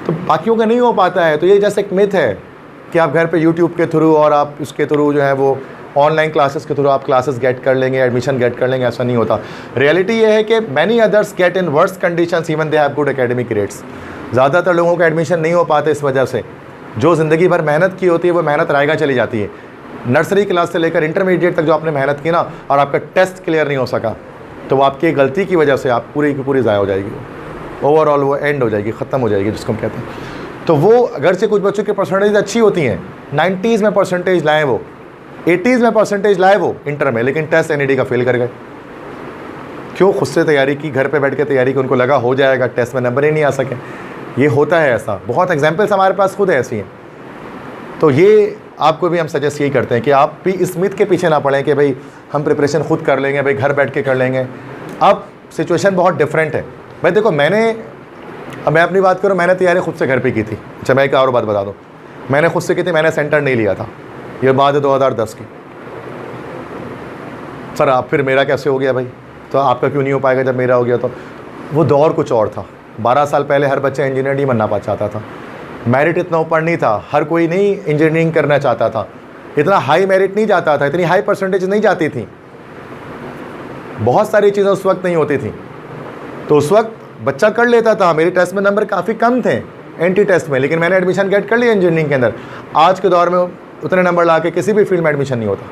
[SPEAKER 1] तो बाकियों का नहीं हो पाता है। तो ये जैसे एक मिथ है कि आप घर पे यूट्यूब के थ्रू और आप उसके थ्रू जो है वो ऑनलाइन क्लासेस के थ्रू आप क्लासेस गेट कर लेंगे, एडमिशन गेट कर लेंगे, ऐसा नहीं होता। रियलिटी ये है कि many others get in worst conditions even they have good academic rates. ज़्यादातर लोगों का एडमिशन नहीं हो पाते इस वजह से, जो ज़िंदगी भर मेहनत की होती है वो मेहनत रायगा चली जाती है। नर्सरी क्लास से लेकर इंटरमीडिएट तक जो आपने मेहनत की ना, और आपका टेस्ट क्लियर नहीं हो सका, तो वो आपकी गलती की वजह से आप पूरी की पूरी ज़ाया हो जाएगी, ओवरऑल वो एंड हो जाएगी, ख़त्म हो जाएगी जिसको हम कहते हैं। तो वो अगर से कुछ बच्चों की परसेंटेज अच्छी होती हैं, 90s में परसेंटेज लाए वो, 80s में परसेंटेज लाए वो इंटर में, लेकिन टेस्ट एनईडी का फेल कर गए। क्यों? खुद से तैयारी की, घर पे बैठ के तैयारी की, उनको लगा हो जाएगा, टेस्ट में नंबर ही नहीं आ सके। ये होता है ऐसा, बहुत एग्जाम्पल्स हमारे पास खुद ऐसी हैं। तो ये आपको भी हम सजेस्ट यही करते हैं कि आप भी इस मिथ के पीछे ना पड़ें कि भाई हम प्रिपरेशन खुद कर लेंगे, भाई घर बैठ के कर लेंगे। अब सिचुएशन बहुत डिफरेंट है भाई। देखो मैं अपनी बात करूँ, मैंने तैयारी खुद से घर पे की थी। अच्छा, मैं एक और बात बता दूँ, मैंने खुद से की थी, मैंने सेंटर नहीं लिया था। ये बात है 2010 की। सर आप फिर मेरा कैसे हो गया भाई? तो आपका क्यों नहीं हो पाएगा जब मेरा हो गया? तो वो दौर कुछ और था। 12 साल पहले हर बच्चा इंजीनियर नहीं बनना चाहता था, मेरिट इतना ऊपर नहीं था, हर कोई नहीं इंजीनियरिंग करना चाहता था, इतना हाई मेरिट नहीं जाता था, इतनी हाई परसेंटेज नहीं जाती थी, बहुत सारी चीज़ें उस वक्त नहीं होती थी। तो उस वक्त बच्चा कर लेता था। मेरे टेस्ट में नंबर काफ़ी कम थे एंटी टेस्ट में, लेकिन मैंने एडमिशन गेट कर लिया इंजीनियरिंग के अंदर। आज के दौर में उतने नंबर ला के किसी भी फील्ड में एडमिशन नहीं होता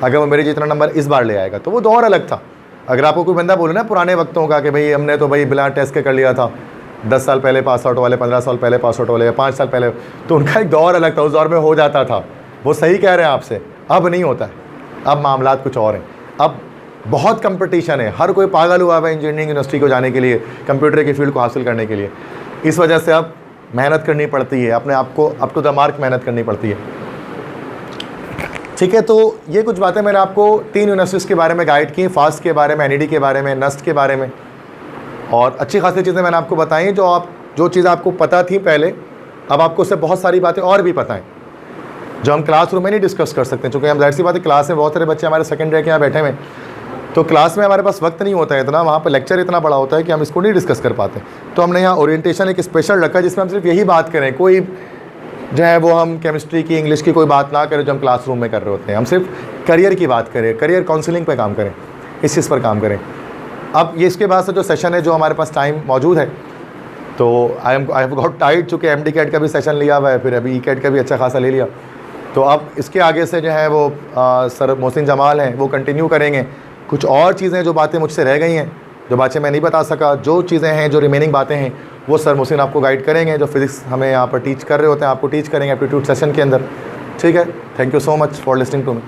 [SPEAKER 1] अगर वो मेरे जितना नंबर इस बार ले आएगा। तो वो दौर अलग था। अगर आपको कोई बंदा बोले ना पुराने वक्तों का कि भाई हमने तो भाई बिना टेस्ट के कर लिया था, 10 साल पहले पास आउट वाले, 15 साल पहले पास आउट वाले, या 5 साल पहले, तो उनका एक दौर अलग था। उस दौर में हो जाता था। वो सही कह रहे हैं आपसे, अब नहीं होता है। अब मामलात कुछ और हैं। अब बहुत कंपटीशन है, हर कोई पागल हुआ है इंजीनियरिंग यूनिवर्सिटी को जाने के लिए, कंप्यूटर की फील्ड को हासिल करने के लिए। इस वजह से अब मेहनत करनी पड़ती है, अपने आप को अप टू द मार्क मेहनत करनी पड़ती है। ठीक है, तो ये कुछ बातें मैंने आपको 3 यूनिवर्सिटीज़ के बारे में गाइड की, फास्ट के बारे में, NED के बारे में, नस्ट के बारे में, और अच्छी खासी चीज़ें मैंने आपको बताई जो चीज़ आपको पता थी पहले, अब आपको उससे बहुत सारी बातें और भी पता हैं जो हम क्लासरूम में नहीं डिस्कस कर सकते, क्योंकि हम जाहिर सी बात है क्लास में बहुत सारे बच्चे हमारे सेकंड ईयर के यहाँ बैठे हुए हैं, तो क्लास में हमारे पास वक्त नहीं होता है इतना, वहाँ पर लेक्चर इतना बड़ा होता है कि हम इसको नहीं डिस्कस कर पाते। तो हमने यहाँ ओरिएंटेशन एक स्पेशल रखा है जिसमें हम सिर्फ यही बात करें, कोई जो है वो हम केमिस्ट्री की, इंग्लिश की कोई बात ना करें जो हम क्लासरूम में कर रहे होते हैं, हम सिर्फ करियर की बात करें, करियर काउंसलिंग पे काम करें, इस चीज़ पर काम करें। अब ये इसके बाद से जो सेशन है, जो हमारे पास टाइम मौजूद है, तो आई हैव गॉट टाइट, चूँकि MD कैट का भी सेशन लिया हुआ है, फिर अभी ECAT का भी अच्छा खासा ले लिया, तो अब इसके आगे से जो है वो सर मोहसिन जमाल हैं वो कंटिन्यू करेंगे। कुछ और चीज़ें जो बातें मुझसे रह गई हैं, जो बातें मैं नहीं बता सका, जो चीज़ें हैं, जो रिमेनिंग बातें हैं, वो सर मोहसिन आपको गाइड करेंगे, जो फिज़िक्स हमें यहाँ पर टीच कर रहे होते हैं आपको टीच करेंगे एप्टीट्यूड सेशन के अंदर। ठीक है, thank you so much for listening to me.